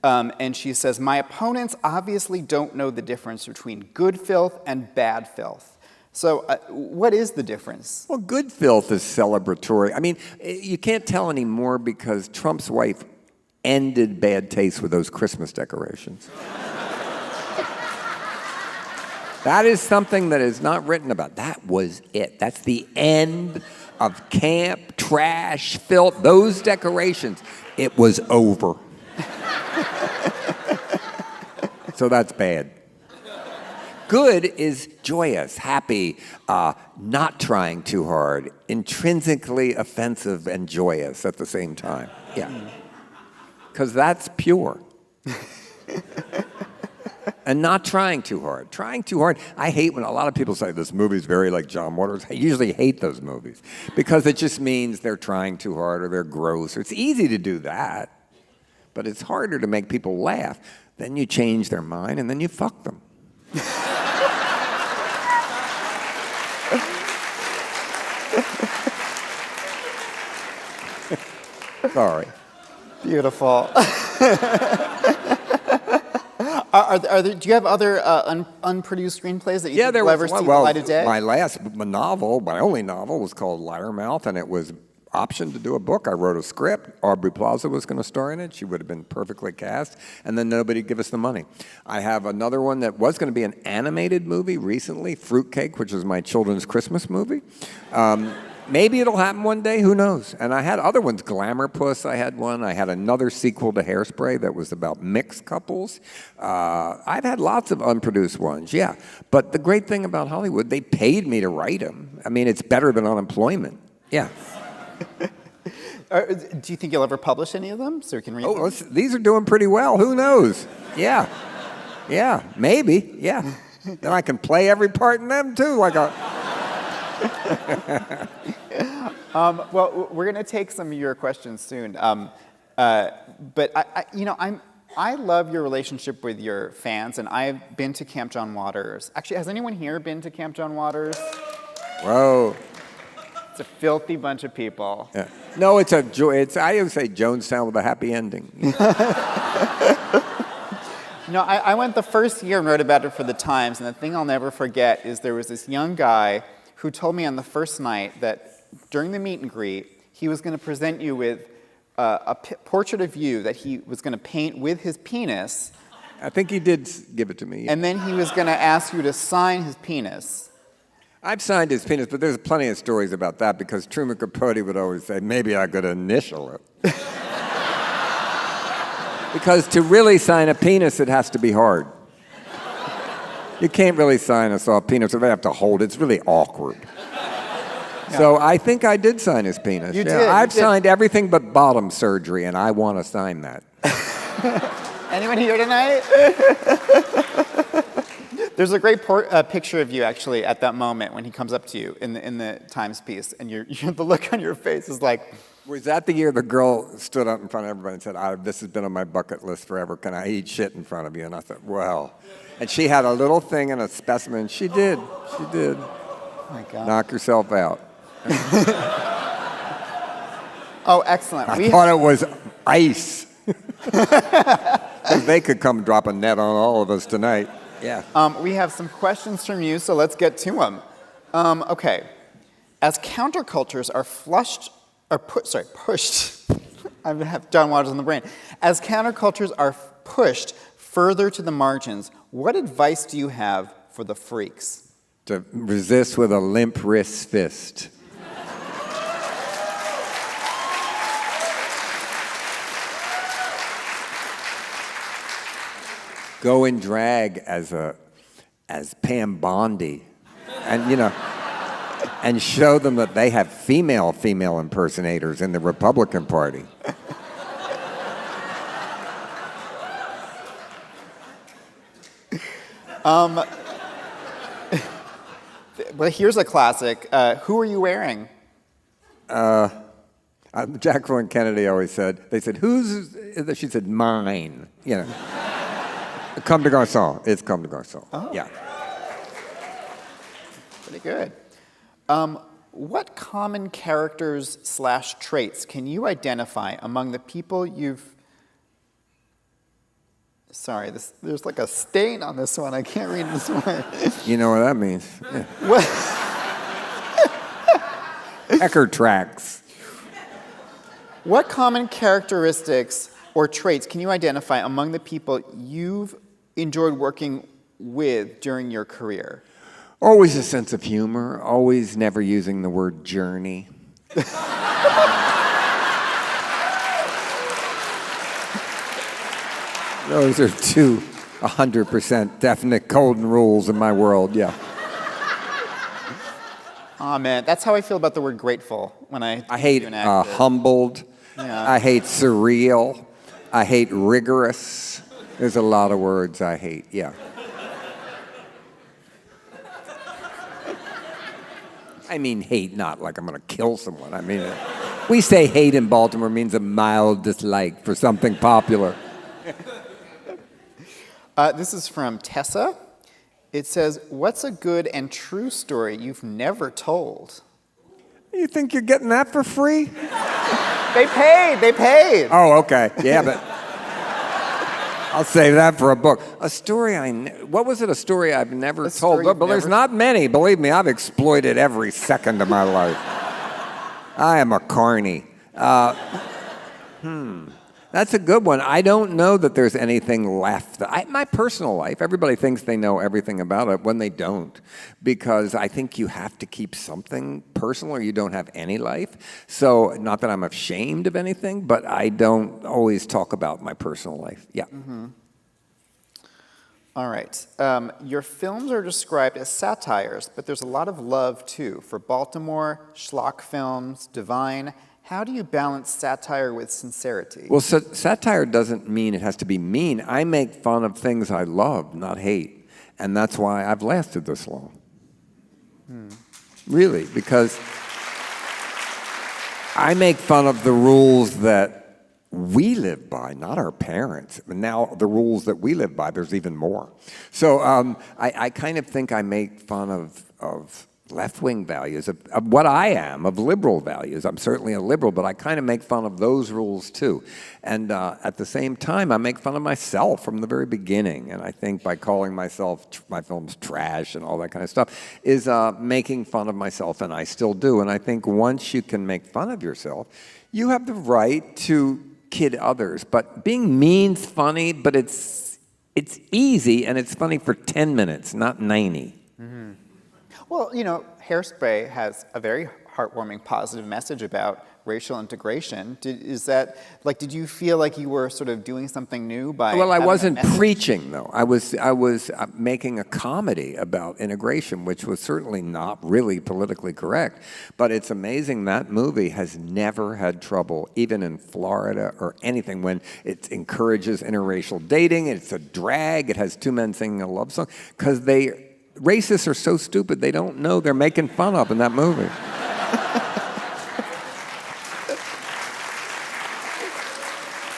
And she says, "My opponents obviously don't know the difference between good filth and bad filth." So what is the difference? Well, good filth is celebratory. I mean, you can't tell anymore because Trump's wife ended bad taste with those Christmas decorations. That is something that is not written about. That was it. That's the end of camp, trash, filth, those decorations. It was over. So that's bad. Good is joyous, happy, not trying too hard, intrinsically offensive and joyous at the same time. Yeah. Because that's pure. And not trying too hard. Trying too hard. I hate when a lot of people say this movie's very like John Waters. I usually hate those movies because it just means they're trying too hard or they're gross. It's easy to do that, but it's harder to make people laugh. Then you change their mind and then you fuck them. Sorry. Beautiful. Do you have other unproduced screenplays that you think will ever see the light of day? My last novel, my only novel, was called Liarmouth, and it was optioned to do a book. I wrote a script. Aubrey Plaza was going to star in it. She would have been perfectly cast, and then nobody gave us the money. I have another one that was going to be an animated movie recently, Fruitcake, which is my children's Christmas movie. Maybe it'll happen one day, who knows? And I had other ones, Glamour Puss, I had one. I had another sequel to Hairspray that was about mixed couples. I've had lots of unproduced ones, yeah. But the great thing about Hollywood, they paid me to write them. I mean, it's better than unemployment, yeah. Do you think you'll ever publish any of them so we can read them? These are doing pretty well, who knows? Yeah, yeah, maybe, yeah. Then I can play every part in them too, like a... Well, we're going to take some of your questions soon. But I love your relationship with your fans, and I've been to Camp John Waters. Actually, has anyone here been to Camp John Waters? Whoa. It's a filthy bunch of people. Yeah. No, it's a joy. I would say Jonestown with a happy ending. No, I went the first year and wrote about it for the Times, and the thing I'll never forget is there was this young guy who told me on the first night that during the meet and greet, he was going to present you with a portrait of you that he was going to paint with his penis. I think he did give it to me. And then he was going to ask you to sign his penis. I've signed his penis, but there's plenty of stories about that because Truman Capote would always say, maybe I could initial it. Because to really sign a penis, it has to be hard. You can't really sign a soft penis. If I have to hold it, it's really awkward. Yeah. So I think I did sign his penis. You did. I've signed everything but bottom surgery, and I want to sign that. Anyone here tonight? There's a great picture of you, actually, at that moment when he comes up to you in the Times piece, and the look on your face is like... Was that the year the girl stood up in front of everybody and said, this has been on my bucket list forever. Can I eat shit in front of you? And I thought, well... And she had a little thing and a specimen. She did. She did. Oh my God. Knock yourself out. Oh, excellent. I thought it was ice. Because they could come drop a net on all of us tonight. Yeah. We have some questions from you, so let's get to them. Okay. As countercultures are pushed. I have John Waters in the brain. As countercultures are pushed further to the margins, what advice do you have for the freaks? To resist with a limp wrist fist. Go in drag as Pam Bondi, and and show them that they have female impersonators in the Republican Party. Well, here's a classic. Who are you wearing? Jacqueline Kennedy always said, they said, whose? She said, mine. You know. Comme des Garçons. It's Comme des Garçons. Oh. Yeah. Pretty good. What common characters / traits can you identify among the people you've... Sorry, there's like a stain on this one. I can't read this one. You know what that means. Yeah. What? Hecker tracks. What common characteristics or traits can you identify among the people you've enjoyed working with during your career? Always a sense of humor, always never using the word journey. Those are two 100% definite golden rules in my world, yeah. Aw, man, that's how I feel about the word grateful when I hate do an actor. humbled. Yeah. I hate surreal. I hate rigorous. There's a lot of words I hate, yeah. I mean hate, not like I'm going to kill someone. I mean, we say hate in Baltimore means a mild dislike for something popular. This is from Tessa. It says, what's a good and true story you've never told? You think you're getting that for free? They paid. Oh, okay. Yeah, but I'll save that for a book. A story what was it? A story I've never told. But there's not many. Believe me, I've exploited every second of my life. I am a carny. That's a good one. I don't know that there's anything left. My personal life, everybody thinks they know everything about it when they don't. Because I think you have to keep something personal or you don't have any life. So, not that I'm ashamed of anything, but I don't always talk about my personal life. Yeah. Mm-hmm. All right. Your films are described as satires, but there's a lot of love, too, for Baltimore, schlock films, Divine. How do you balance satire with sincerity? Well, satire doesn't mean it has to be mean. I make fun of things I love, not hate. And that's why I've lasted this long. Really, because I make fun of the rules that we live by, not our parents. And now the rules that we live by, there's even more. So I kind of think I make fun of left-wing values, of what I am, of liberal values. I'm certainly a liberal, but I kind of make fun of those rules too. And at the same time, I make fun of myself from the very beginning. And I think by calling my films trash and all that kind of stuff is making fun of myself, and I still do. And I think once you can make fun of yourself, you have the right to kid others. But being mean's funny, but it's easy, and it's funny for 10 minutes, not 90. Mm-hmm. Well, you know, Hairspray has a very heartwarming, positive message about racial integration. Did you feel like you were sort of doing something new by? Well, I wasn't preaching, though. I was making a comedy about integration, which was certainly not really politically correct. But it's amazing that movie has never had trouble, even in Florida or anything, when it encourages interracial dating. It's a drag. It has two men singing a love song because racists are so stupid they don't know they're making fun of in that movie.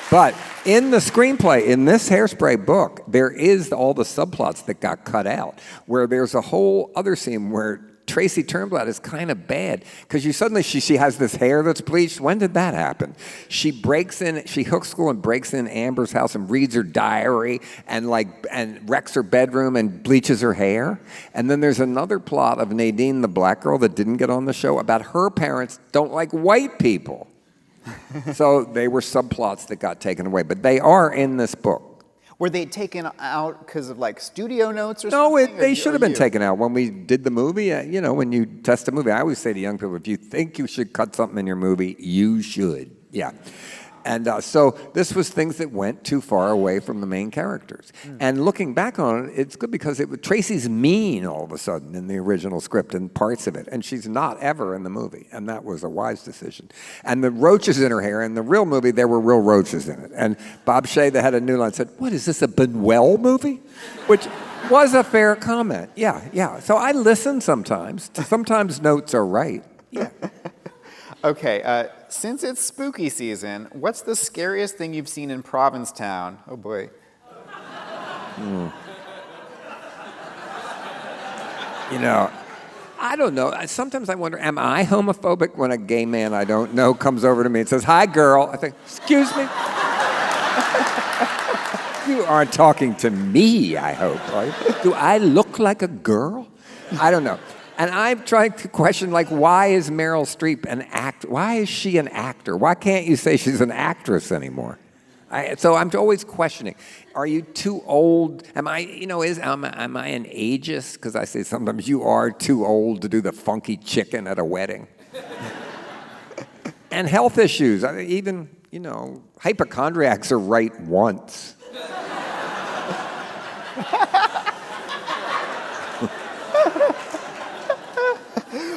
But in the screenplay, in this Hairspray book, there is all the subplots that got cut out, where there's a whole other scene where Tracy Turnblad is kind of bad because she has this hair that's bleached. When did that happen? She hooks school and breaks in Amber's house and reads her diary and wrecks her bedroom and bleaches her hair. And then there's another plot of Nadine, the black girl that didn't get on the show, about her parents don't like white people. So they were subplots that got taken away, but they are in this book. Were they taken out because of like studio notes or something? No, they should have been taken out when we did the movie. When you test a movie, I always say to young people, if you think you should cut something in your movie, you should. Yeah. And so this was things that went too far away from the main characters. And looking back on it, it's good because Tracy's mean all of a sudden in the original script and parts of it, and she's not ever in the movie, and that was a wise decision. And the roaches in her hair, in the real movie, there were real roaches in it. And Bob Shea, that had a new line, said, "What, is this a Buñuel movie?" Which was a fair comment. Yeah. So I listen sometimes. Sometimes notes are right. Yeah. Okay, since it's spooky season, what's the scariest thing you've seen in Provincetown? Oh boy. You know, I don't know. Sometimes I wonder, am I homophobic when a gay man I don't know comes over to me and says, "Hi, girl"? I think, "Excuse me?" You aren't talking to me, I hope, right? Do I look like a girl? I don't know. And I'm trying to question, like, why is Meryl Streep an actor? Why is she an actor? Why can't you say she's an actress anymore? So I'm always questioning, are you too old? Am I an ageist? Because I say sometimes you are too old to do the funky chicken at a wedding. And health issues. Even, hypochondriacs are right once.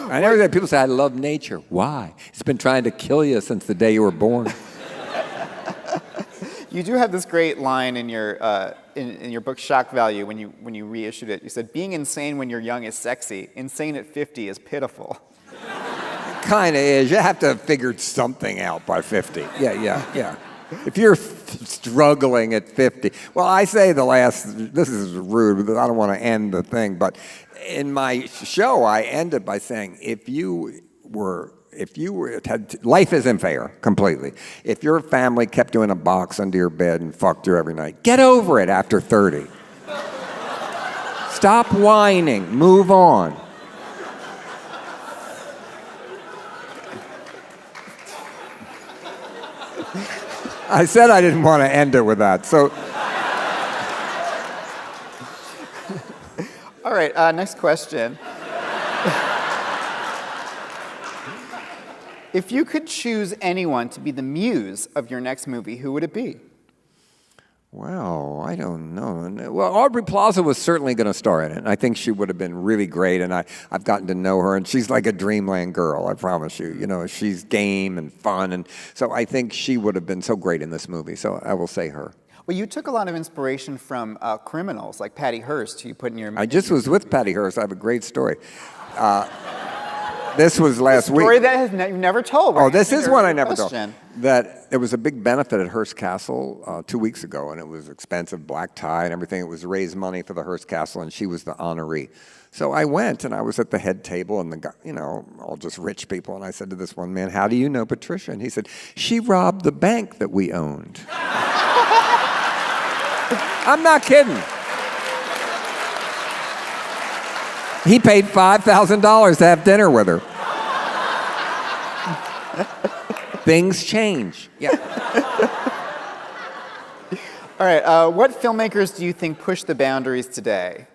I never heard people say, "I love nature." Why? It's been trying to kill you since the day you were born. You do have this great line in your in your book Shock Value when you reissued it. You said, "Being insane when you're young is sexy. Insane at 50 is pitiful." It kind of is. You have to have figured something out by 50. Yeah. If you're struggling at 50, well, I say this is rude because I don't want to end the thing, but in my show, I ended by saying, life isn't fair completely. If your family kept you in a box under your bed and fucked you every night, get over it after 30. Stop whining, move on. I said I didn't want to end it with that, so. All right, next question. If you could choose anyone to be the muse of your next movie, who would it be? Well, I don't know. Well, Aubrey Plaza was certainly going to star in it, and I think she would have been really great, and I've gotten to know her, and she's like a Dreamland girl, I promise you. She's game and fun, and so I think she would have been so great in this movie, so I will say her. Well, you took a lot of inspiration from criminals like Patty Hearst, who you put in your... I just was with Patty Hearst. I have a great story. This was last week. A story that you've never told. Oh, this is one I never told. That there was a big benefit at Hearst Castle 2 weeks ago, and it was expensive, black tie and everything. It was to raise money for the Hearst Castle, and she was the honoree. So I went, and I was at the head table, and the guy, all just rich people, and I said to this one man, "How do you know Patricia?" And he said, "She robbed the bank that we owned." I'm not kidding. He paid $5,000 to have dinner with her. Things change. Yeah. All right, what filmmakers do you think push the boundaries today?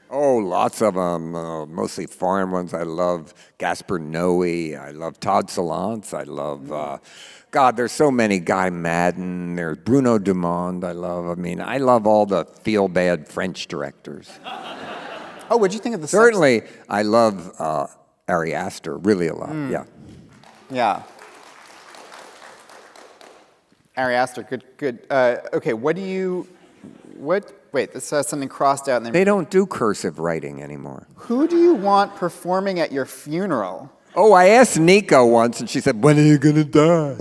Oh, lots of them, mostly foreign ones. I love Gaspar Noé. I love Todd Solondz. I love, there's so many. Guy Madden. There's Bruno Dumont I love. I love all the feel-bad French directors. Oh, what'd you think of the... Certainly, I love Ari Aster really a lot, yeah. Yeah. Ari Aster, good. Okay, wait, this has something crossed out. And then, they don't do cursive writing anymore. Who do you want performing at your funeral? Oh, I asked Nico once, and she said, "When are you going to die?"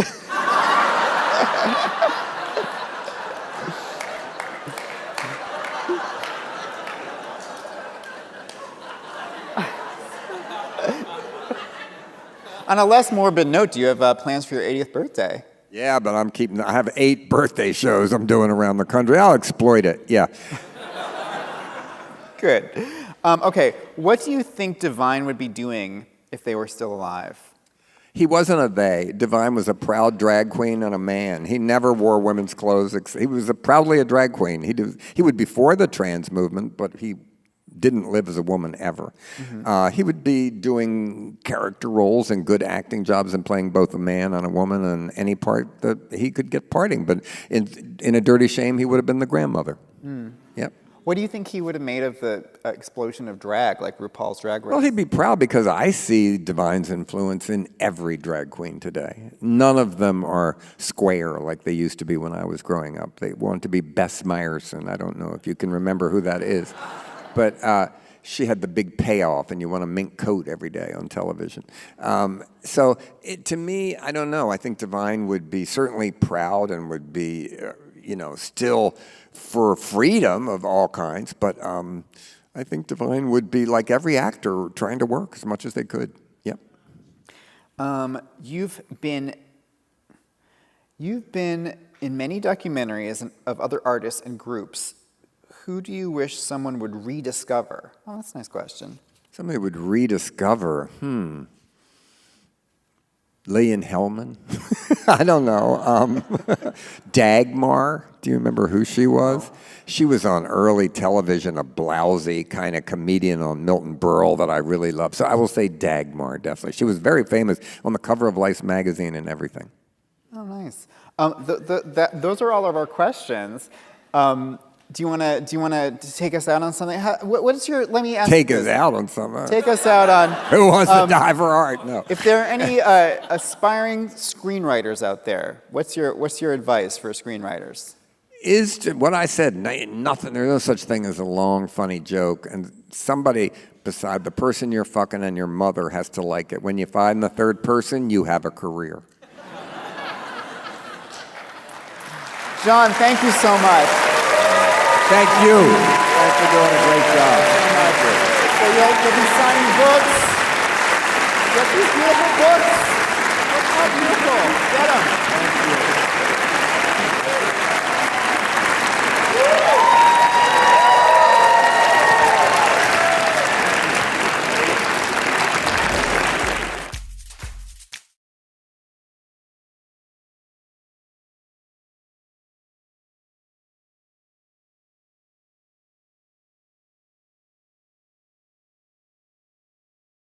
On a less morbid note, do you have plans for your 80th birthday? Yeah, but I have 8 birthday shows I'm doing around the country. I'll exploit it, yeah. Good. Okay, what do you think Divine would be doing if they were still alive? He wasn't a they. Divine was a proud drag queen and a man. He never wore women's clothes. He was proudly a drag queen. He would be for the trans movement, but he didn't live as a woman ever. He would be doing character roles and good acting jobs and playing both a man and a woman in any part that he could get parting. But in A Dirty Shame, he would have been the grandmother. Yep. What do you think he would have made of the explosion of drag, like RuPaul's Drag Race? Well, he'd be proud because I see Divine's influence in every drag queen today. None of them are square like they used to be when I was growing up. They want to be Bess Meyerson. I don't know if you can remember who that is. But she had the big payoff, and you want a mink coat every day on television. To me, I don't know. I think Divine would be certainly proud and would be, still for freedom of all kinds. But I think Divine would be like every actor trying to work as much as they could. Yep. You've been in many documentaries of other artists and groups. Who do you wish someone would rediscover? Oh, that's a nice question. Somebody would rediscover, Leon Hellman? I don't know. Dagmar, do you remember who she was? She was on early television, a blousy kind of comedian on Milton Berle that I really loved. So I will say Dagmar, definitely. She was very famous on the cover of Life magazine and everything. Oh, nice. Those are all of our questions. Do you want to take us out on something? Let me ask Take you us this. out on something. Take us out on... Who wants to die for art? No. If there are any aspiring screenwriters out there, what's your advice for screenwriters? What I said, nothing, there's no such thing as a long, funny joke, and somebody beside the person you're fucking and your mother has to like it. When you find the third person, you have a career. John, thank you so much. Thank you. Thanks for doing a great job. So you'll be signing books. Get these beautiful books. Look how beautiful. Get them. Thank you.